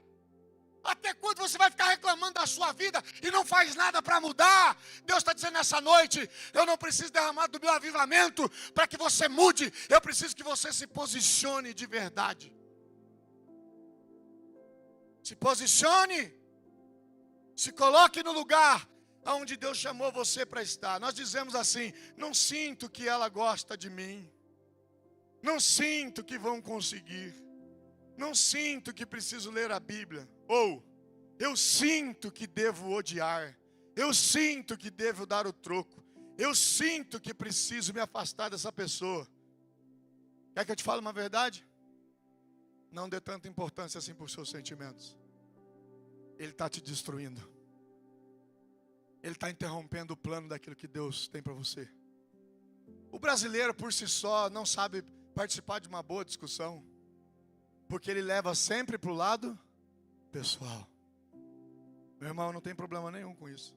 Até quando você vai ficar reclamando da sua vida e não faz nada para mudar? Deus está dizendo nessa noite: eu não preciso derramar do meu avivamento para que você mude. Eu preciso que você se posicione de verdade. Se posicione. Se coloque no lugar onde Deus chamou você para estar. Nós dizemos assim: não sinto que ela gosta de mim. Não sinto que vão conseguir. Não sinto que preciso ler a Bíblia. Ou, eu sinto que devo odiar. Eu sinto que devo dar o troco. Eu sinto que preciso me afastar dessa pessoa. Quer que eu te fale uma verdade? Não dê tanta importância assim para os seus sentimentos. Ele está te destruindo. Ele está interrompendo o plano daquilo que Deus tem para você. O brasileiro por si só não sabe participar de uma boa discussão, porque ele leva sempre para o lado pessoal. Meu irmão, não tem problema nenhum com isso.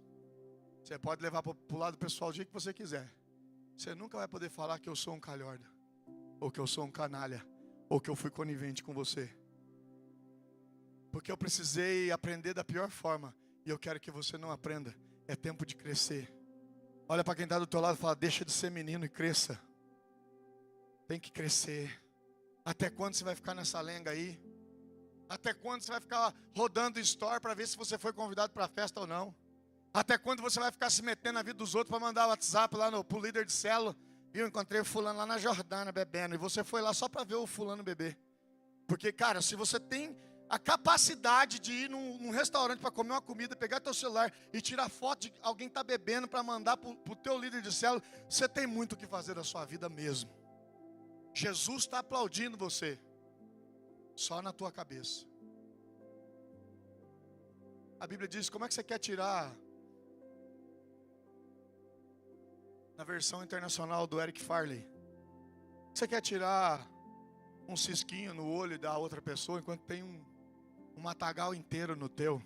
Você pode levar para o lado pessoal o dia que você quiser. Você nunca vai poder falar que eu sou um calhorda, ou que eu sou um canalha, ou que eu fui conivente com você. Porque eu precisei aprender da pior forma, e eu quero que você não aprenda. É tempo de crescer. Olha para quem está do teu lado e fala: deixa de ser menino e cresça. Tem que crescer. Até quando você vai ficar nessa lenga aí? Até quando você vai ficar rodando story para ver se você foi convidado para a festa ou não? Até quando você vai ficar se metendo na vida dos outros para mandar o WhatsApp lá pro líder de célula? Eu encontrei o fulano lá na Jordânia bebendo, e você foi lá só para ver o fulano beber. Porque, cara, se você tem a capacidade de ir num restaurante para comer uma comida, pegar teu celular e tirar foto de alguém que está bebendo para mandar para o teu líder de célula, você tem muito o que fazer da sua vida mesmo. Jesus está aplaudindo você, só na tua cabeça. A Bíblia diz: como é que você quer tirar, na versão internacional do Eric Farley, você quer tirar um cisquinho no olho da outra pessoa enquanto tem um matagal inteiro no teu?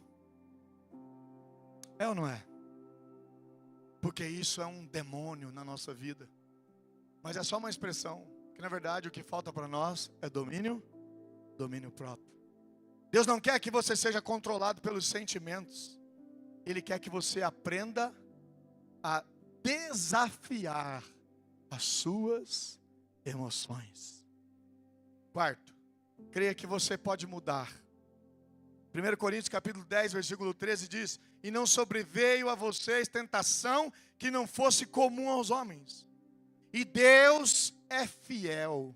É ou não é? Porque isso é um demônio na nossa vida. Mas é só uma expressão, que na verdade o que falta para nós é domínio próprio. Deus não quer que você seja controlado pelos sentimentos. Ele quer que você aprenda a desafiar as suas emoções. Quarto, creia que você pode mudar. 1 Coríntios capítulo 10, versículo 13 diz: e não sobreveio a vocês tentação que não fosse comum aos homens. E Deus é fiel.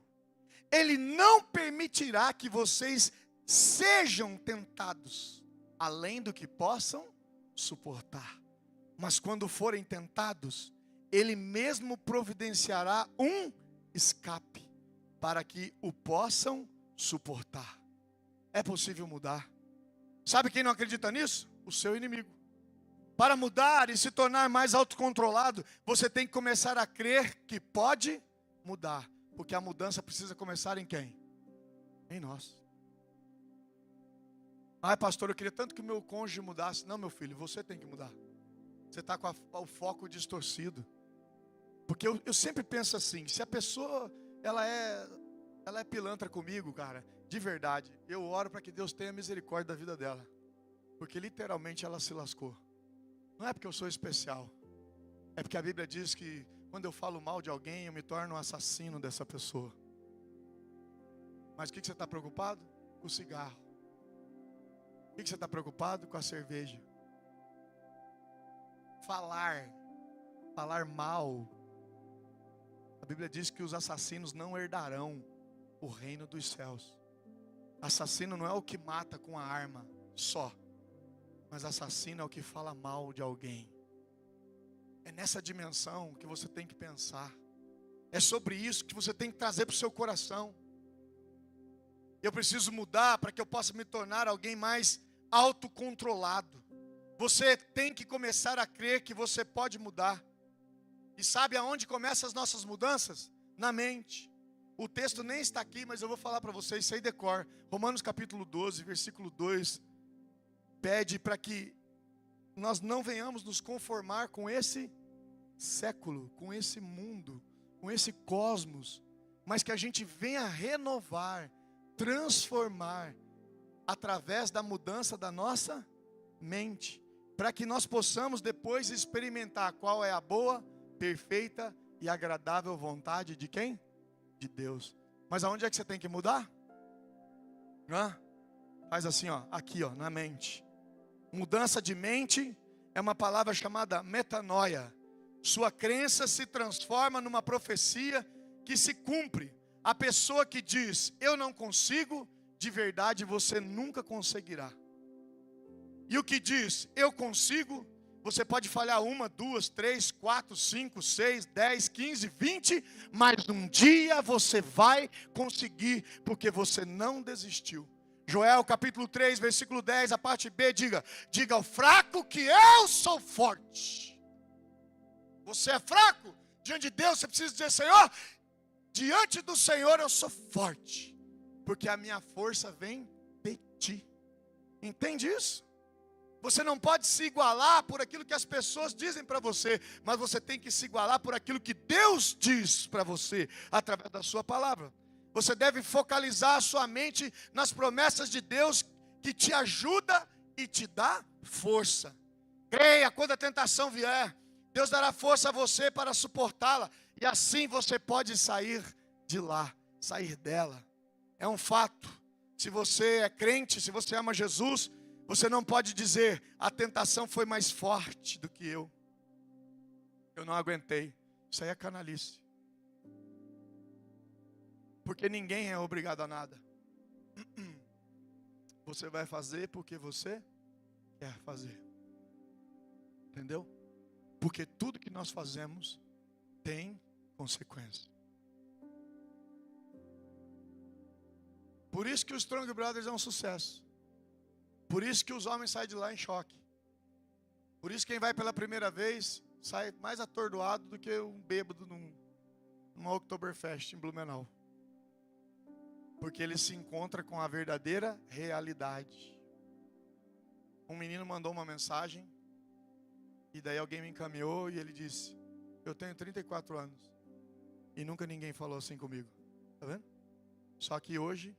Ele não permitirá que vocês sejam tentados além do que possam suportar. Mas quando forem tentados, Ele mesmo providenciará um escape para que o possam suportar. É possível mudar. Sabe quem não acredita nisso? O seu inimigo. Para mudar e se tornar mais autocontrolado, você tem que começar a crer que pode mudar. Porque a mudança precisa começar em quem? Em nós. Ai, pastor, eu queria tanto que o meu cônjuge mudasse. Não, meu filho, você tem que mudar. Você está com o foco distorcido. Porque eu sempre penso assim, se a pessoa, ela é pilantra comigo, cara, de verdade, eu oro para que Deus tenha misericórdia da vida dela. Porque literalmente ela se lascou. Não é porque eu sou especial. É porque a Bíblia diz que quando eu falo mal de alguém, eu me torno um assassino dessa pessoa. Mas o que você está preocupado? Com o cigarro. O que você está preocupado? Com a cerveja. Falar mal. A Bíblia diz que os assassinos não herdarão o reino dos céus. Assassino não é o que mata com a arma só, mas assassino é o que fala mal de alguém. É nessa dimensão que você tem que pensar. É sobre isso que você tem que trazer para o seu coração. Eu preciso mudar para que eu possa me tornar alguém mais autocontrolado. Você tem que começar a crer que você pode mudar. E sabe aonde começam as nossas mudanças? Na mente. O texto nem está aqui, mas eu vou falar para vocês, sei decor. Romanos capítulo 12, versículo 2, pede para que nós não venhamos nos conformar com esse século, com esse mundo, com esse cosmos, mas que a gente venha renovar, transformar, através da mudança da nossa mente, para que nós possamos depois experimentar qual é a boa, perfeita e agradável vontade de quem? De Deus. Mas aonde é que você tem que mudar? Faz assim, ó, aqui, ó, na mente. Mudança de mente é uma palavra chamada metanoia. Sua crença se transforma numa profecia que se cumpre. A pessoa que diz, eu não consigo, de verdade você nunca conseguirá. E o que diz, eu consigo, você pode falhar 1, 2, 3, 4, 5, 6, 10, 15, 20, mas um dia você vai conseguir, porque você não desistiu. Joel capítulo 3, versículo 10, a parte B, diga ao fraco que eu sou forte. Você é fraco, diante de Deus você precisa dizer, Senhor, diante do Senhor eu sou forte, porque a minha força vem de ti. Entende isso? Você não pode se igualar por aquilo que as pessoas dizem para você, mas você tem que se igualar por aquilo que Deus diz para você, através da sua palavra. Você deve focalizar a sua mente nas promessas de Deus, que te ajuda e te dá força. Creia, quando a tentação vier, Deus dará força a você para suportá-la, e assim você pode sair de lá, sair dela. É um fato. Se você é crente, se você ama Jesus, você não pode dizer, a tentação foi mais forte do que eu não aguentei. Isso aí é canalice. Porque ninguém é obrigado a nada. Você vai fazer porque você quer fazer. Entendeu? Porque tudo que nós fazemos tem consequência. Por isso que o Strong Brothers é um sucesso. Por isso que os homens saem de lá em choque. Por isso quem vai pela primeira vez sai mais atordoado do que um bêbado numa Oktoberfest em Blumenau. Porque ele se encontra com a verdadeira realidade. Um menino mandou uma mensagem, e daí alguém me encaminhou e ele disse, eu tenho 34 anos e nunca ninguém falou assim comigo. Tá vendo? Só que hoje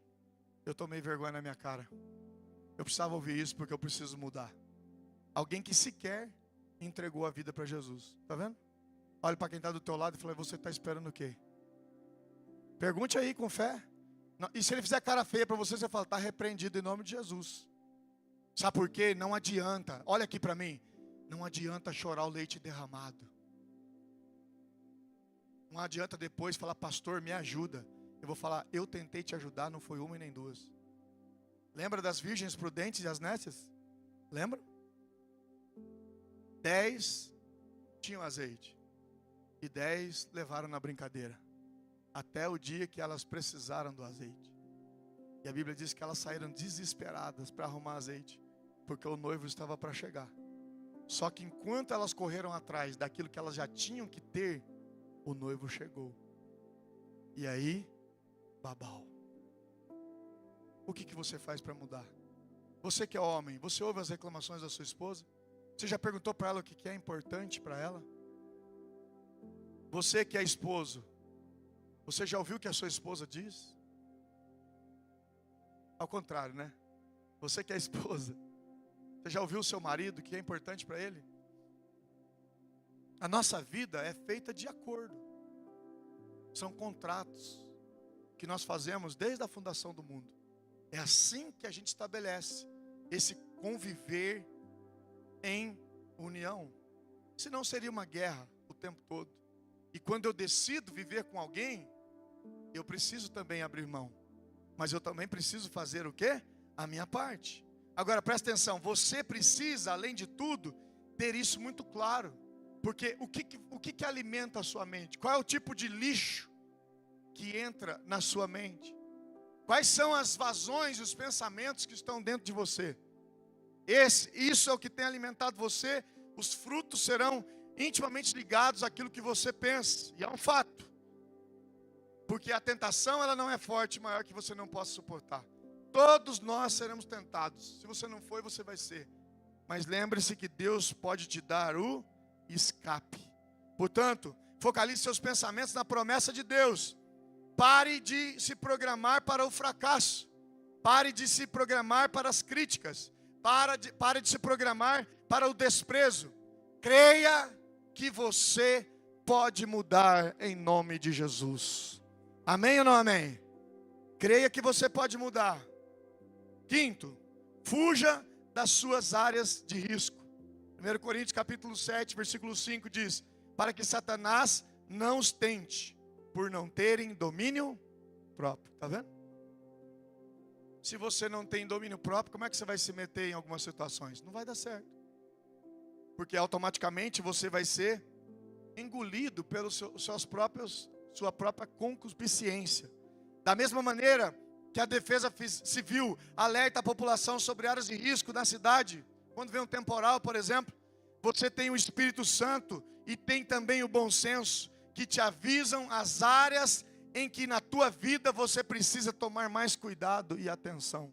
eu tomei vergonha na minha cara. Eu precisava ouvir isso porque eu preciso mudar. Alguém que sequer entregou a vida para Jesus. Tá vendo? Olha para quem está do teu lado e fala, você está esperando o quê? Pergunte aí com fé. E se ele fizer cara feia para você, você fala, está repreendido em nome de Jesus. Sabe por quê? Não adianta. Olha aqui para mim. Não adianta chorar o leite derramado. Não adianta depois falar, pastor, me ajuda. Eu vou falar, eu tentei te ajudar, não foi uma e nem duas. Lembra das virgens prudentes e as nécias? Lembra? 10 tinham azeite. E 10 levaram na brincadeira. Até o dia que elas precisaram do azeite. E a Bíblia diz que elas saíram desesperadas para arrumar azeite. Porque o noivo estava para chegar. Só que enquanto elas correram atrás daquilo que elas já tinham que ter, o noivo chegou. E aí, babau. O que você faz para mudar? Você que é homem, você ouve as reclamações da sua esposa? Você já perguntou para ela o que é importante para ela? Você que é esposo, você já ouviu o que a sua esposa diz? Ao contrário, né? Você que é esposa, você já ouviu o seu marido, o que é importante para ele? A nossa vida é feita de acordo. São contratos que nós fazemos desde a fundação do mundo. É assim que a gente estabelece esse conviver em união. Senão seria uma guerra o tempo todo. E quando eu decido viver com alguém, eu preciso também abrir mão. Mas eu também preciso fazer o quê? A minha parte. Agora presta atenção, você precisa, além de tudo, ter isso muito claro. Porque o que alimenta a sua mente? Qual é o tipo de lixo que entra na sua mente? Quais são as vazões e os pensamentos que estão dentro de você? Isso é o que tem alimentado você. Os frutos serão intimamente ligados àquilo que você pensa. E é um fato. Porque a tentação, ela não é forte, maior que você não possa suportar. Todos nós seremos tentados. Se você não foi, você vai ser. Mas lembre-se que Deus pode te dar o escape. Portanto, focalize seus pensamentos na promessa de Deus. Pare de se programar para o fracasso. Pare de se programar para as críticas. Pare de se programar para o desprezo. Creia que você pode mudar em nome de Jesus. Amém ou não amém? Creia que você pode mudar. Quinto, fuja das suas áreas de risco. 1 Coríntios capítulo 7, versículo 5 diz: para que Satanás não os tente, por não terem domínio próprio. Está vendo? Se você não tem domínio próprio, como é que você vai se meter em algumas situações? Não vai dar certo. Porque automaticamente você vai ser engolido pelos sua própria concupiscência. Da mesma maneira que a defesa civil alerta a população sobre áreas de risco na cidade, quando vem um temporal, por exemplo, você tem o Espírito Santo e tem também o bom senso, que te avisam as áreas em que na tua vida você precisa tomar mais cuidado e atenção.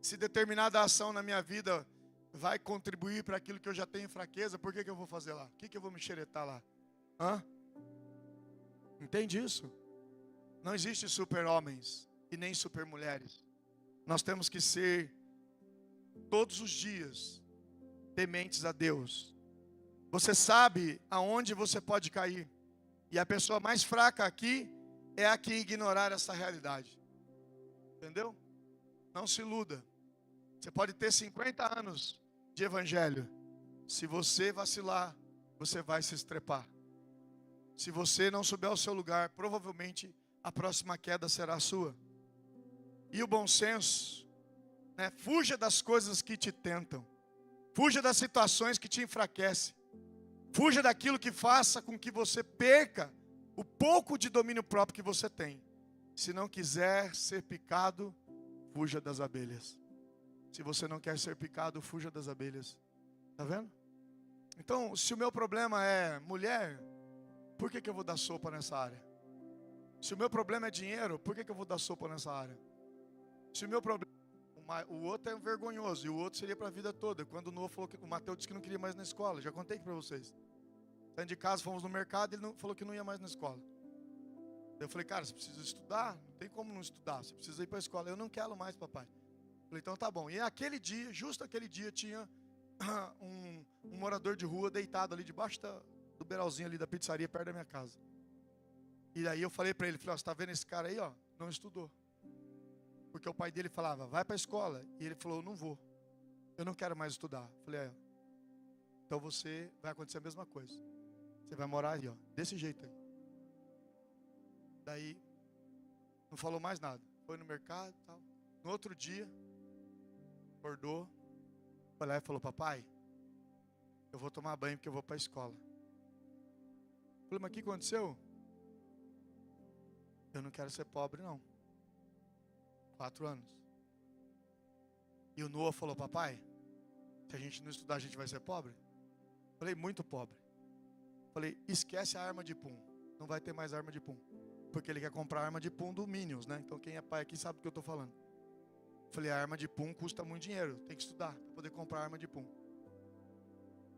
Se determinada ação na minha vida vai contribuir para aquilo que eu já tenho fraqueza, por que eu vou fazer lá? O que eu vou me xeretar lá? Entende isso? Não existe super-homens e nem super-mulheres. Nós temos que ser, todos os dias, tementes a Deus. Você sabe aonde você pode cair. E a pessoa mais fraca aqui é a que ignorar essa realidade. Entendeu? Não se iluda. Você pode ter 50 anos de evangelho. Se você vacilar, você vai se estrepar. Se você não souber o seu lugar, provavelmente a próxima queda será a sua. E o bom senso, né? Fuja das coisas que te tentam. Fuja das situações que te enfraquecem. Fuja daquilo que faça com que você perca o pouco de domínio próprio que você tem. Se não quiser ser picado, fuja das abelhas. Se você não quer ser picado, fuja das abelhas. Está vendo? Então, se o meu problema é mulher, por que eu vou dar sopa nessa área? Se o meu problema é dinheiro, por que eu vou dar sopa nessa área? Se o meu problema, o outro é vergonhoso e o outro seria para a vida toda. Quando o Noah falou que o Mateus disse que não queria mais na escola, já contei aqui para vocês. Saindo de casa, fomos no mercado, ele falou que não ia mais na escola. Eu falei, cara, você precisa estudar, não tem como não estudar, você precisa ir para a escola. Eu não quero mais, papai. Eu falei, então tá bom. E aquele dia, justo aquele dia, tinha um morador de rua deitado ali debaixo do beiralzinho ali da pizzaria, perto da minha casa. E aí eu falei para ele, você está vendo esse cara aí, ó, não estudou. Porque o pai dele falava, vai para a escola. E ele falou, não vou, eu não quero mais estudar. Eu falei, então você vai acontecer a mesma coisa. Você vai morar aí, ó, desse jeito aí. Daí, não falou mais nada. Foi no mercado e tal. No outro dia, acordou, foi lá e falou, papai, eu vou tomar banho porque eu vou para a escola. Eu falei, mas o que aconteceu? Eu não quero ser pobre não. 4 anos. E o Noah falou, papai, se a gente não estudar a gente vai ser pobre? Eu falei, muito pobre. Eu falei, esquece a arma de pum. Não vai ter mais arma de pum. Porque ele quer comprar arma de pum do Minions, né? Então quem é pai aqui sabe do que eu estou falando. Falei, a arma de pum custa muito dinheiro, tem que estudar para poder comprar arma de pum.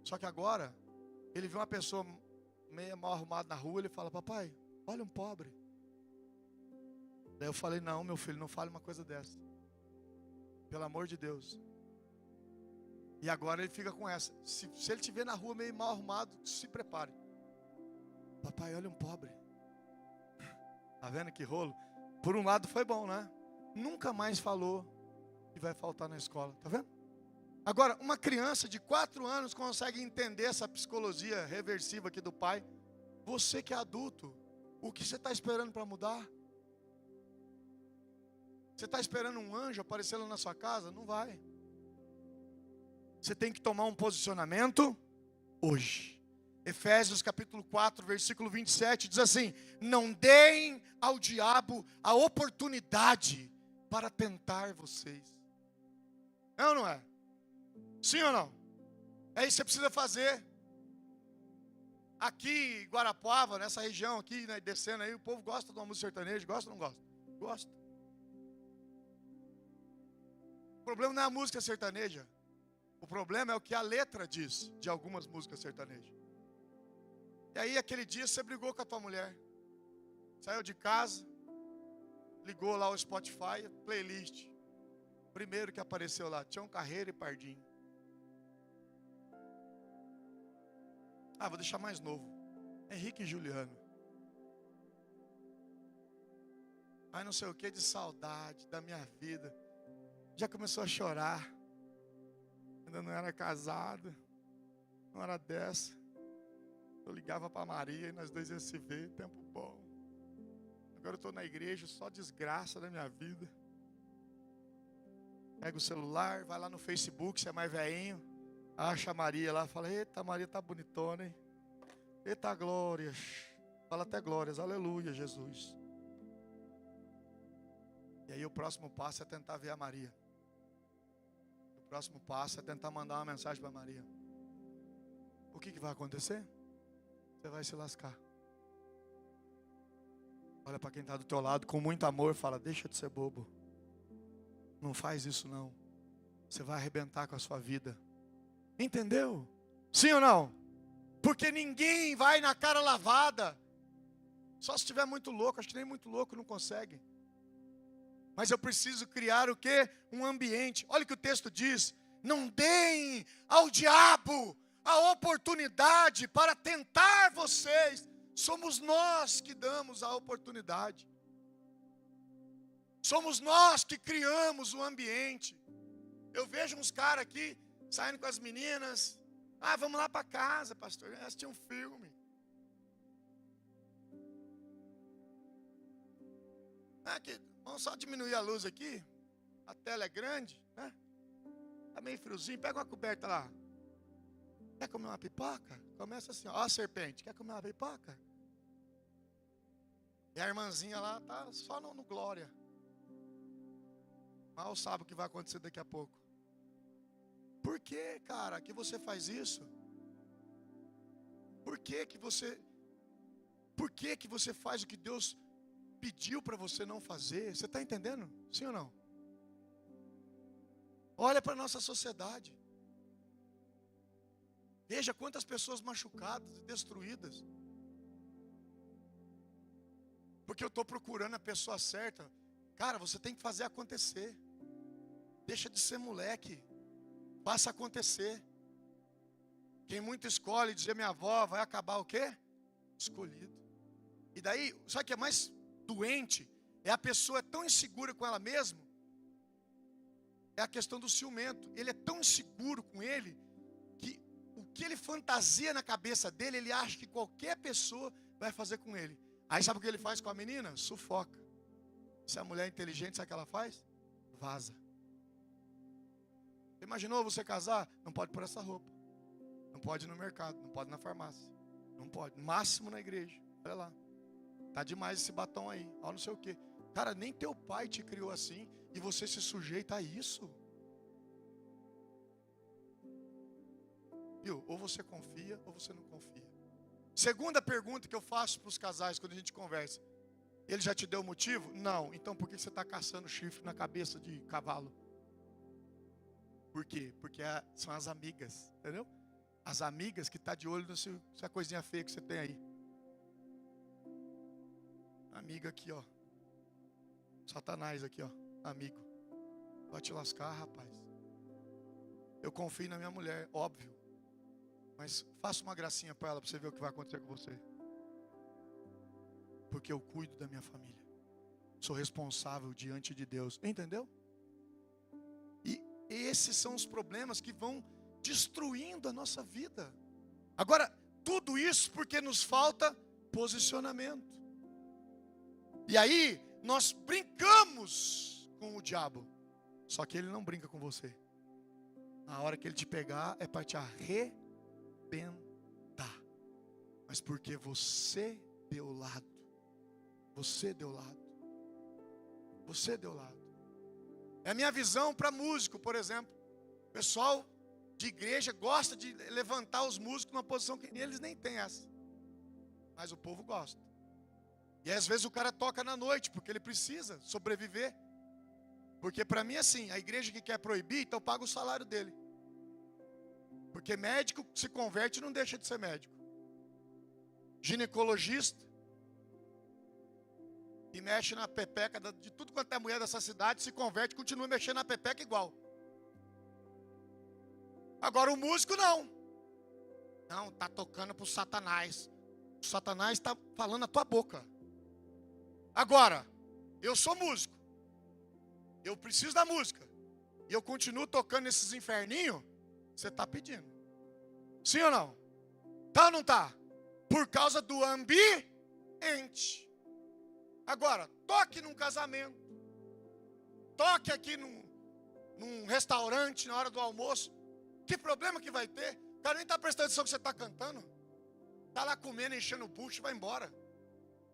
Só que agora, ele vê uma pessoa meio mal arrumada na rua, ele fala, papai, olha um pobre. Daí eu falei, não, meu filho, não fale uma coisa dessa. Pelo amor de Deus. E agora ele fica com essa. Se ele te ver na rua meio mal arrumado, se prepare. Papai, olha um pobre. Tá vendo que rolo? Por um lado foi bom, né? Nunca mais falou que vai faltar na escola. Tá vendo? Agora, uma criança de 4 anos consegue entender essa psicologia reversiva aqui do pai. Você que é adulto, o que você está esperando para mudar? Você está esperando um anjo aparecer lá na sua casa? Não vai. Você tem que tomar um posicionamento hoje. Efésios capítulo 4, versículo 27 diz assim: não deem ao diabo a oportunidade para tentar vocês. É ou não é? Sim ou não? É isso que você precisa fazer. Aqui em Guarapuava, nessa região aqui, né, descendo aí, o povo gosta de uma música sertaneja, gosta ou não gosta? Gosta. O problema não é a música sertaneja. O problema é o que a letra diz de algumas músicas sertanejas. E aí aquele dia você brigou com a tua mulher. Saiu de casa, ligou lá o Spotify, playlist. Primeiro que apareceu lá, Tião Carreira e Pardinho. Ah, vou deixar mais novo. Henrique e Juliano. Aí não sei o que de saudade da minha vida. Já começou a chorar. Ainda não era casado. Não era dessa. Eu ligava para Maria e nós dois ia se ver. Tempo bom. Agora eu estou na igreja, só desgraça da minha vida. Pega o celular, vai lá no Facebook, você é mais velhinho. Acha a Maria lá, fala, eita, Maria tá bonitona, hein? Eita, glórias. Fala até glórias, aleluia, Jesus. E aí o próximo passo é tentar ver a Maria. O próximo passo é tentar mandar uma mensagem para Maria. O que vai acontecer? Você vai se lascar. Olha para quem está do teu lado com muito amor e fala, deixa de ser bobo. Não faz isso não. Você vai arrebentar com a sua vida. Entendeu? Sim ou não? Porque ninguém vai na cara lavada. Só se estiver muito louco. Acho que nem muito louco não consegue. Mas eu preciso criar o quê? Um ambiente. Olha o que o texto diz. Não deem ao diabo a oportunidade para tentar vocês. Somos nós que damos a oportunidade. Somos nós que criamos o ambiente. Eu vejo uns caras aqui saindo com as meninas. Ah, vamos lá para casa, pastor. Assistir um filme. Aqui, vamos só diminuir a luz aqui. A tela é grande, né? Tá meio friozinho. Pega uma coberta lá. Quer comer uma pipoca? Começa assim, ó a serpente. Quer comer uma pipoca? E a irmãzinha lá tá só no glória. Mal sabe o que vai acontecer daqui a pouco. Por que, cara, que você faz isso? Por que você faz o que Deus pediu para você não fazer? Você está entendendo? Sim ou não? Olha para a nossa sociedade. Veja quantas pessoas machucadas e destruídas. Porque eu estou procurando a pessoa certa. Cara, você tem que fazer acontecer. Deixa de ser moleque. Faça acontecer. Quem muito escolhe, dizia minha avó, vai acabar o quê? Escolhido. E daí, sabe o que é mais doente? É a pessoa tão insegura com ela mesma. É a questão do ciumento. Ele é tão inseguro com ele, que o que ele fantasia na cabeça dele, ele acha que qualquer pessoa vai fazer com ele. Aí sabe o que ele faz com a menina? Sufoca. Se a mulher é inteligente, sabe o que ela faz? Vaza. Imaginou você casar? Não pode pôr essa roupa. Não pode ir no mercado, não pode ir na farmácia. Não pode, máximo na igreja. Olha lá. Tá demais esse batom aí. Ó, não sei o quê. Cara, nem teu pai te criou assim e você se sujeita a isso. Viu? Ou você confia ou você não confia. Segunda pergunta que eu faço para os casais quando a gente conversa. Ele já te deu motivo? Não. Então por que você está caçando chifre na cabeça de cavalo? Por quê? Porque são as amigas, entendeu? As amigas que estão de olho nessa coisinha feia que você tem aí. Amiga aqui, ó. Satanás aqui, ó. Amigo. Vai te lascar, rapaz. Eu confio na minha mulher, óbvio. Mas faça uma gracinha para ela, para você ver o que vai acontecer com você. Porque eu cuido da minha família. Sou responsável diante de Deus. Entendeu? E esses são os problemas que vão destruindo a nossa vida. Agora, tudo isso porque nos falta posicionamento. E aí, nós brincamos com o diabo. Só que ele não brinca com você. Na hora que ele te pegar, é para te arrebentar. Mas porque você deu lado. Você deu lado. Você deu lado. É a minha visão para músico, por exemplo. O pessoal de igreja gosta de levantar os músicos numa posição que eles nem têm essa. Mas o povo gosta. E às vezes o cara toca na noite, porque ele precisa sobreviver. Porque para mim é assim, a igreja que quer proibir, então paga o salário dele. Porque médico se converte e não deixa de ser médico. Ginecologista, e mexe na pepeca de tudo quanto é mulher dessa cidade, se converte e continua mexendo na pepeca igual. Agora o músico não. Não, está tocando para o Satanás. O Satanás está falando na tua boca. Agora, eu sou músico. Eu preciso da música. E eu continuo tocando esses inferninhos. Você está pedindo. Sim ou não? Tá ou não tá? Por causa do ambiente. Agora, toque num casamento. Toque aqui num restaurante na hora do almoço. Que problema que vai ter? O cara nem está prestando atenção que você está cantando. Está lá comendo, enchendo o bucho e vai embora.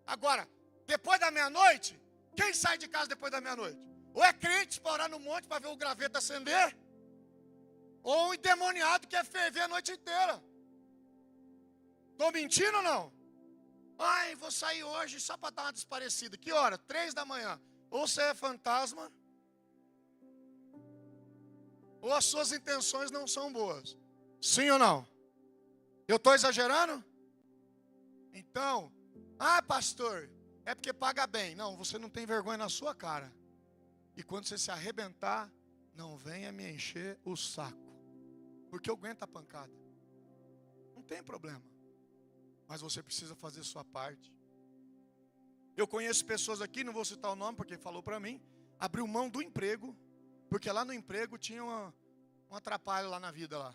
Agora, depois da meia-noite, quem sai de casa depois da meia-noite? Ou é crente para orar no monte para ver o graveto acender, ou um endemoniado que quer ferver a noite inteira. Estou mentindo ou não? Ai, vou sair hoje só para dar uma desparecida. Que hora? 3 da manhã. Ou você é fantasma, ou as suas intenções não são boas. Sim ou não? Eu estou exagerando? Então, pastor, é porque paga bem. Não, você não tem vergonha na sua cara. E quando você se arrebentar, não venha me encher o saco. Porque eu aguento a pancada. Não tem problema. Mas você precisa fazer sua parte. Eu conheço pessoas aqui, não vou citar o nome porque falou para mim, abriu mão do emprego, porque lá no emprego tinha um atrapalho lá na vida lá.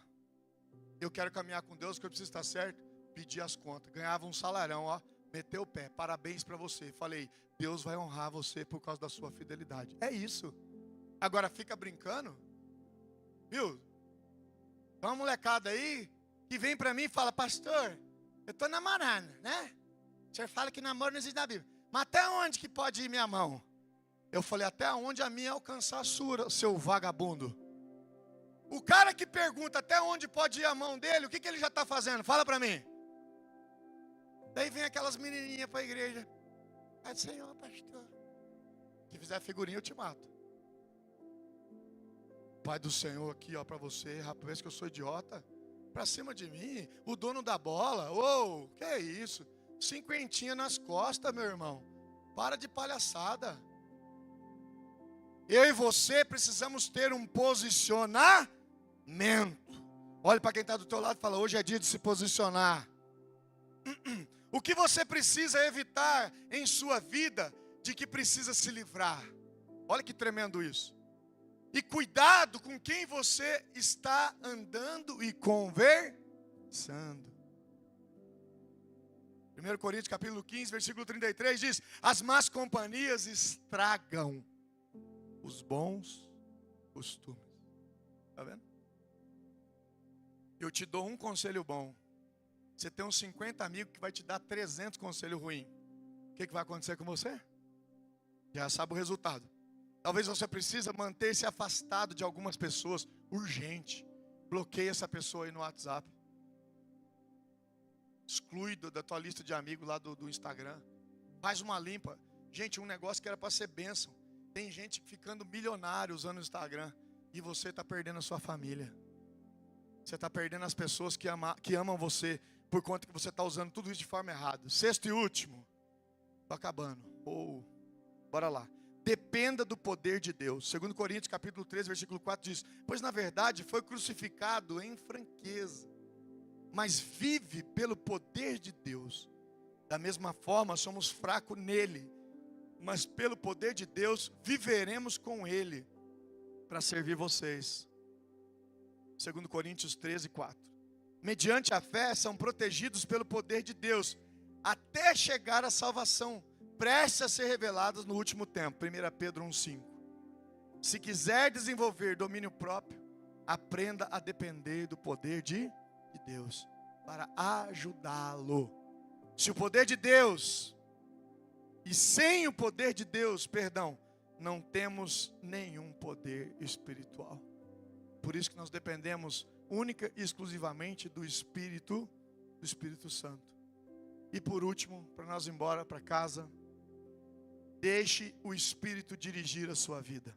Eu quero caminhar com Deus, que eu preciso estar certo, pedi as contas, ganhava um salarão, ó, meteu o pé, parabéns para você. Falei, Deus vai honrar você por causa da sua fidelidade. É isso. Agora fica brincando, viu? Tem uma molecada aí que vem para mim e fala, pastor, eu estou namorando, né? O senhor fala que namoro não existe na Bíblia. Mas até onde que pode ir minha mão? Eu falei, até onde a minha alcançar a sua, seu vagabundo. O cara que pergunta até onde pode ir a mão dele, o que ele já está fazendo? Fala para mim. Daí vem aquelas menininhas para a igreja. Pai do Senhor, pastor. Se fizer figurinha, eu te mato. Pai do Senhor aqui, ó, para você. Rapaz, que eu sou idiota. Para cima de mim, o dono da bola. Ô, que é isso? 50 nas costas, meu irmão. Para de palhaçada. Eu e você precisamos ter um posicionamento. Olhe para quem está do teu lado e fala, hoje é dia de se posicionar. O que você precisa evitar em sua vida, de que precisa se livrar. Olha que tremendo isso. E cuidado com quem você está andando e conversando. 1 Coríntios capítulo 15, versículo 33 diz, as más companhias estragam os bons costumes. Está vendo? Eu te dou um conselho bom. Você tem uns 50 amigos que vai te dar 300 conselhos ruins. O que vai acontecer com você? Já sabe o resultado. Talvez você precise manter-se afastado de algumas pessoas. Urgente. Bloqueia essa pessoa aí no WhatsApp. Exclui da tua lista de amigos lá do Instagram. Faz uma limpa. Gente, um negócio que era para ser bênção. Tem gente ficando milionário usando o Instagram. E você está perdendo a sua família. Você está perdendo as pessoas que amam você, por conta que você está usando tudo isso de forma errada. Sexto e último. Estou acabando. Bora lá. Dependa do poder de Deus. 2 Coríntios capítulo 13, versículo 4 diz: pois na verdade foi crucificado em franqueza, mas vive pelo poder de Deus. Da mesma forma somos fracos nele, mas pelo poder de Deus viveremos com ele, para servir vocês. 2 Coríntios 13, 4. Mediante a fé são protegidos pelo poder de Deus, até chegar à salvação, prestes a ser reveladas no último tempo. 1 Pedro 1,5. Se quiser desenvolver domínio próprio, aprenda a depender do poder de Deus, para ajudá-lo. Se o poder de Deus, e sem o poder de Deus, não temos nenhum poder espiritual. Por isso que nós dependemos única e exclusivamente do Espírito Santo. E por último, para nós ir embora para casa, deixe o Espírito dirigir a sua vida.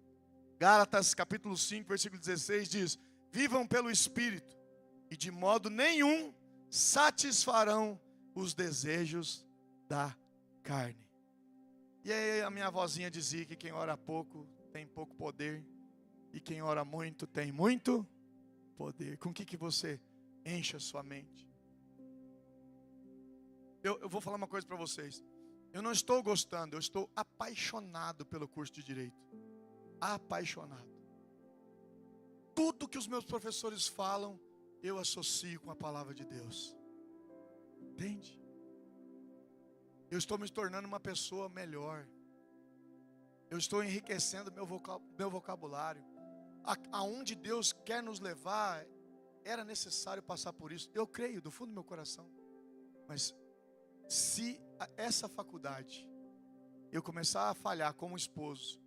Gálatas capítulo 5, versículo 16 diz: vivam pelo Espírito, e de modo nenhum satisfarão os desejos da carne. E aí a minha vozinha dizia que quem ora pouco tem pouco poder, e quem ora muito tem muito poder. Com o que você enche a sua mente? Eu vou falar uma coisa para vocês. Eu não estou gostando, eu estou apaixonado pelo curso de Direito. Apaixonado. Tudo que os meus professores falam, eu associo com a palavra de Deus. Entende? Eu estou me tornando uma pessoa melhor. Eu estou enriquecendo meu vocabulário. Aonde Deus quer nos levar, era necessário passar por isso. Eu creio do fundo do meu coração. Mas se essa faculdade eu começar a falhar como esposo,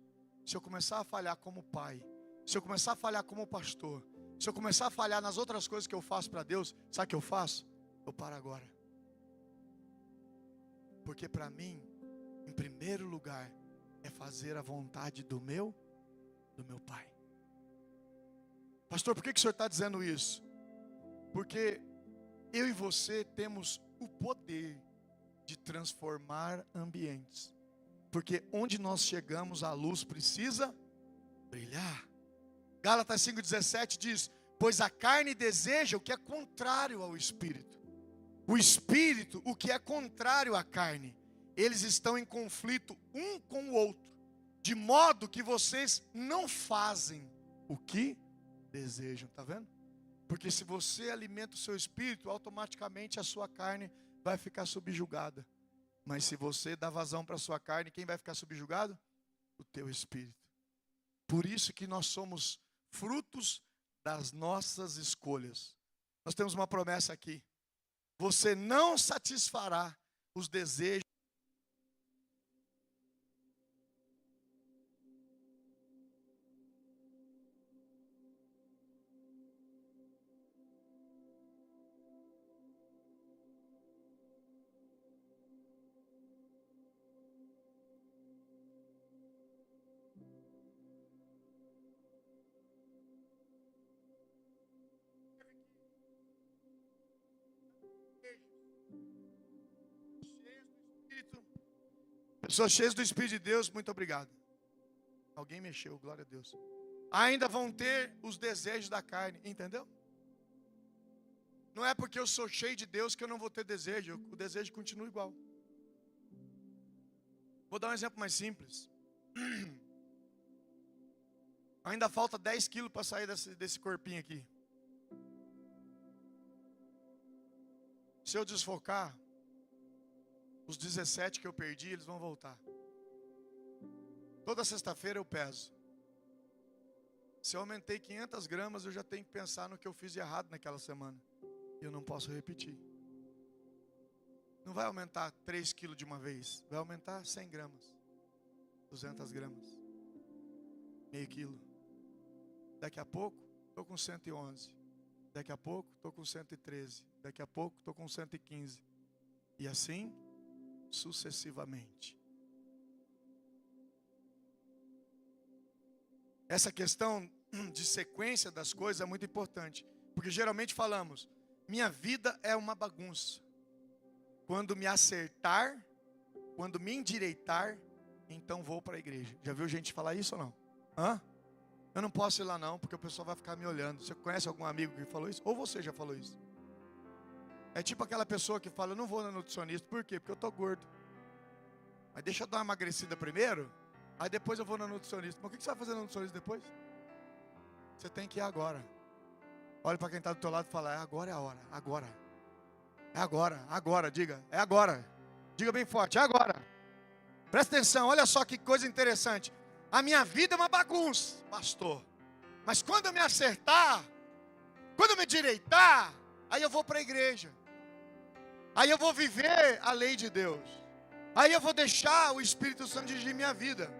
se eu começar a falhar como pai, se eu começar a falhar como pastor, se eu começar a falhar nas outras coisas que eu faço para Deus, sabe o que eu faço? Eu paro agora. Porque para mim, em primeiro lugar, é fazer a vontade do meu pai. Pastor, por que o senhor está dizendo isso? Porque eu e você temos o poder de transformar ambientes. Porque onde nós chegamos, a luz precisa brilhar. Gálatas 5,17 diz: pois a carne deseja o que é contrário ao Espírito. O Espírito, o que é contrário à carne. Eles estão em conflito um com o outro, de modo que vocês não fazem o que desejam. Está vendo? Porque se você alimenta o seu espírito, automaticamente a sua carne vai ficar subjugada. Mas se você dá vazão para a sua carne, quem vai ficar subjugado? O teu espírito. Por isso que nós somos frutos das nossas escolhas. Nós temos uma promessa aqui. Você não satisfará os desejos. Pessoas cheias do Espírito de Deus, muito obrigado. Alguém mexeu, glória a Deus. Ainda vão ter os desejos da carne, entendeu? Não é porque eu sou cheio de Deus que eu não vou ter desejo, o desejo continua igual. Vou dar um exemplo mais simples. Ainda falta 10 quilos para sair desse corpinho aqui. Se eu desfocar, os 17 que eu perdi, eles vão voltar. Toda sexta-feira eu peso. Se eu aumentei 500 gramas, eu já tenho que pensar no que eu fiz de errado naquela semana. Eu não posso repetir. Não vai aumentar 3 quilos de uma vez. Vai aumentar 100 gramas. 200 gramas. Meio quilo. Daqui a pouco, estou com 111. Daqui a pouco, estou com 113. Daqui a pouco, estou com 115. E assim sucessivamente. Essa questão de sequência das coisas é muito importante. Porque geralmente falamos, minha vida é uma bagunça. Quando me acertar, quando me endireitar, então vou para a igreja. Já viu gente falar isso ou não? Hã? Eu não posso ir lá não, porque o pessoal vai ficar me olhando. Você conhece algum amigo que falou isso? Ou você já falou isso? É tipo aquela pessoa que fala, eu não vou na nutricionista. Por quê? Porque eu tô gordo. Mas deixa eu dar uma emagrecida primeiro, aí depois eu vou na nutricionista. Mas o que você vai fazer na nutricionista depois? Você tem que ir agora. Olha para quem está do teu lado e fala, agora é a hora, agora. É agora, agora, diga, é agora. Diga bem forte, é agora. Presta atenção, olha só que coisa interessante. A minha vida é uma bagunça, pastor. Mas quando eu me acertar, quando eu me direitar, aí eu vou para a igreja. Aí eu vou viver a lei de Deus. Aí eu vou deixar o Espírito Santo dirigir minha vida.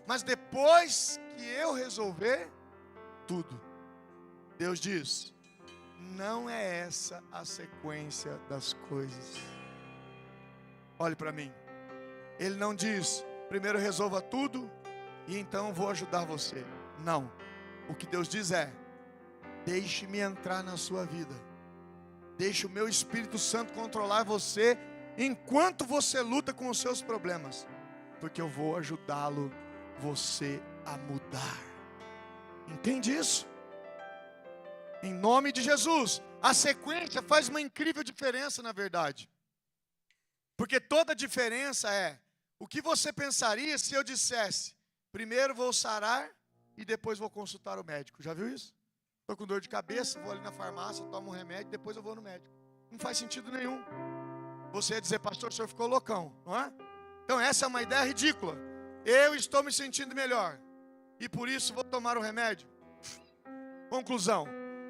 Mas depois que eu resolver tudo, Deus diz, não é essa a sequência das coisas. Olhe para mim. Ele não diz, primeiro resolva tudo e então vou ajudar você. Não. O que Deus diz é, deixe-me entrar na sua vida. Deixe o meu Espírito Santo controlar você enquanto você luta com os seus problemas. Porque eu vou ajudá-lo, você a mudar. Entende isso? Em nome de Jesus. A sequência faz uma incrível diferença, na verdade. Porque toda diferença é o que você pensaria se eu dissesse, primeiro vou sarar e depois vou consultar o médico. Já viu isso? Estou com dor de cabeça, vou ali na farmácia, tomo um remédio, depois eu vou no médico. Não faz sentido nenhum. Você ia dizer, pastor, o senhor ficou loucão, não é? Então essa é uma ideia ridícula. Eu estou me sentindo melhor e por isso vou tomar o remédio. Conclusão.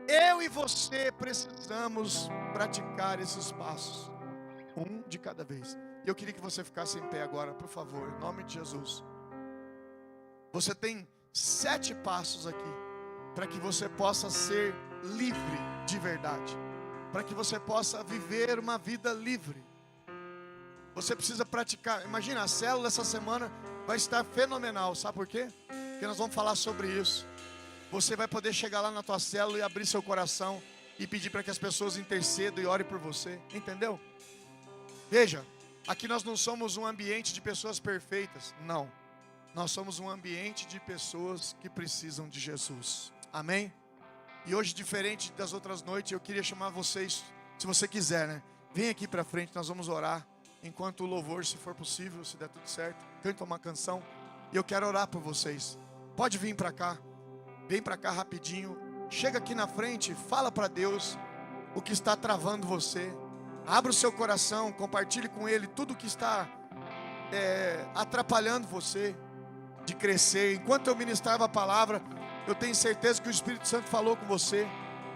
Eu e você precisamos praticar esses passos. Um de cada vez. E eu queria que você ficasse em pé agora, por favor, em nome de Jesus. Você tem 7 passos aqui para que você possa ser livre de verdade, para que você possa viver uma vida livre. Você precisa praticar. Imagina, a célula essa semana vai estar fenomenal. Sabe por quê? Porque nós vamos falar sobre isso. Você vai poder chegar lá na tua célula e abrir seu coração e pedir para que as pessoas intercedam e orem por você. Entendeu? Veja, aqui nós não somos um ambiente de pessoas perfeitas. Não. Nós somos um ambiente de pessoas que precisam de Jesus. Amém? E hoje, diferente das outras noites, eu queria chamar vocês, se você quiser, né? Vem aqui para frente, nós vamos orar. Enquanto o louvor, se for possível, se der tudo certo, canta uma canção. E eu quero orar por vocês. Pode vir para cá. Vem para cá rapidinho. Chega aqui na frente, fala para Deus o que está travando você. Abra o seu coração, compartilhe com Ele tudo que está atrapalhando você de crescer. Enquanto eu ministrava a palavra, eu tenho certeza que o Espírito Santo falou com você.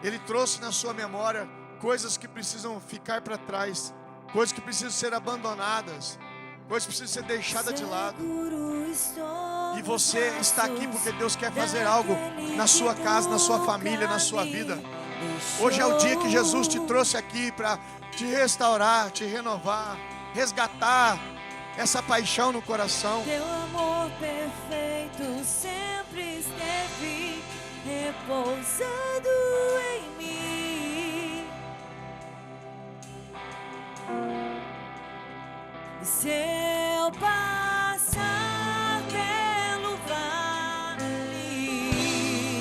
Ele trouxe na sua memória coisas que precisam ficar para trás, coisas que precisam ser abandonadas, coisas que precisam ser deixadas de lado. E você está aqui porque Deus quer fazer algo na sua casa, na sua família, na sua vida. Hoje é o dia que Jesus te trouxe aqui para te restaurar, te renovar, resgatar essa paixão no coração. Teu amor perfeito sempre esteve repousando em mim. Se eu passar pelo vale,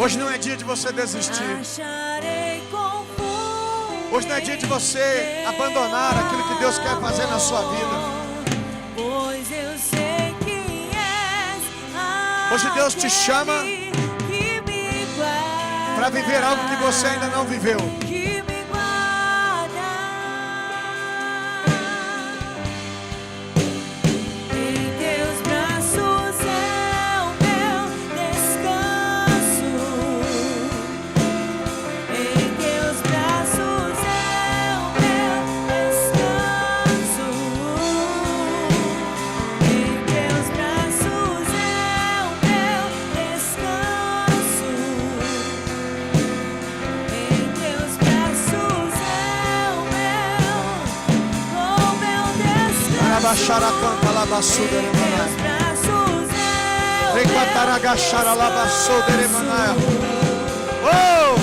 hoje não é dia de você desistir. acharei conforto. Hoje não é dia de você abandonar aquilo que Deus quer fazer na sua vida. Pois eu sei que és Hoje Deus te chama para viver algo que você ainda não viveu. que me guarda em teus braços é o meu descanso. Em teus braços é o meu descanso. Em teus braços é o meu descanso. Em teus braços é o meu descanso. Arabaxara canta labassuda Em teus remanai. braços é o Requatara agachara labassuda remanai. Oh!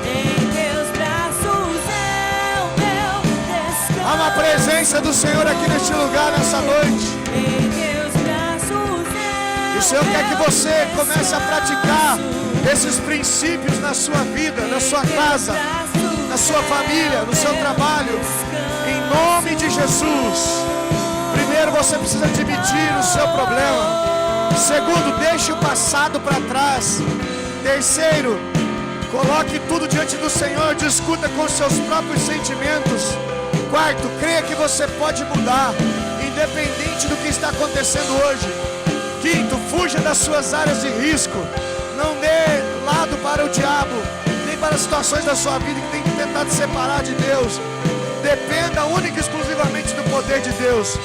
Em teus braços é o meu descanso. Há uma presença do Senhor aqui neste lugar, nessa noite. Em teus braços é E o Senhor quer que você comece a praticar esses princípios na sua vida, na sua casa, na sua família, no seu trabalho, em nome de Jesus. Primeiro, você precisa admitir o seu problema. Segundo, deixe o passado para trás. Terceiro, coloque tudo diante do Senhor, discuta com os seus próprios sentimentos. Quarto, creia que você pode mudar, independente do que está acontecendo hoje. Quinto, fuja das suas áreas de risco. Não dê lado para o diabo, nem para as situações da sua vida que tem tentado separar de Deus. Dependa única e exclusivamente do poder de Deus.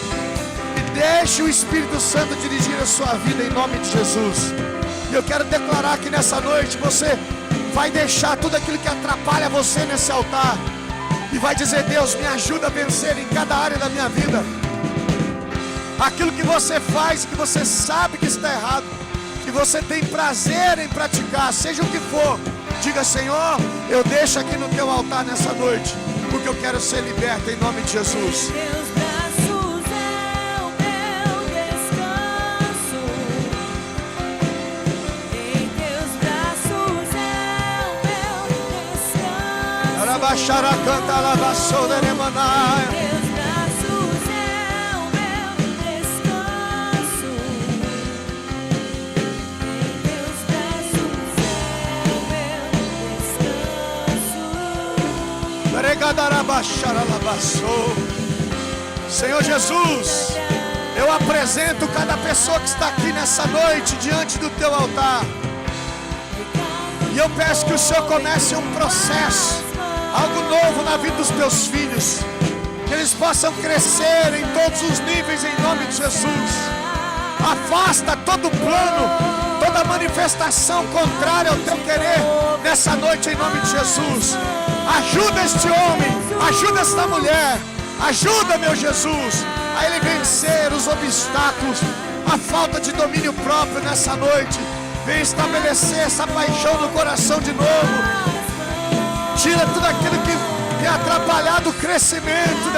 E deixe o Espírito Santo dirigir a sua vida em nome de Jesus. E eu quero declarar que nessa noite você vai deixar tudo aquilo que atrapalha você nesse altar. E vai dizer: Deus, me ajuda a vencer em cada área da minha vida. Aquilo que você faz, que você sabe que está errado, que você tem prazer em praticar, seja o que for, diga: Senhor, eu deixo aqui no teu altar nessa noite, porque eu quero ser liberto em nome de Jesus. Em teus braços é o meu descanso. Em teus braços é o meu descanso. Arabaxara canta lavaçoda remanai. Em teus braços é o meu descanso. Em teus braços é o meu descanso. Senhor Jesus, eu apresento cada pessoa que está aqui nessa noite diante do teu altar. E eu peço que o Senhor comece um processo, algo novo na vida dos teus filhos, que eles possam crescer em todos os níveis em nome de Jesus. Afasta todo plano, toda manifestação contrária ao teu querer nessa noite em nome de Jesus. Ajuda este homem, ajuda esta mulher, ajuda, meu Jesus, a ele vencer os obstáculos, a falta de domínio próprio nessa noite. Vem estabelecer essa paixão no coração de novo. Tira tudo aquilo que tem atrapalhado o crescimento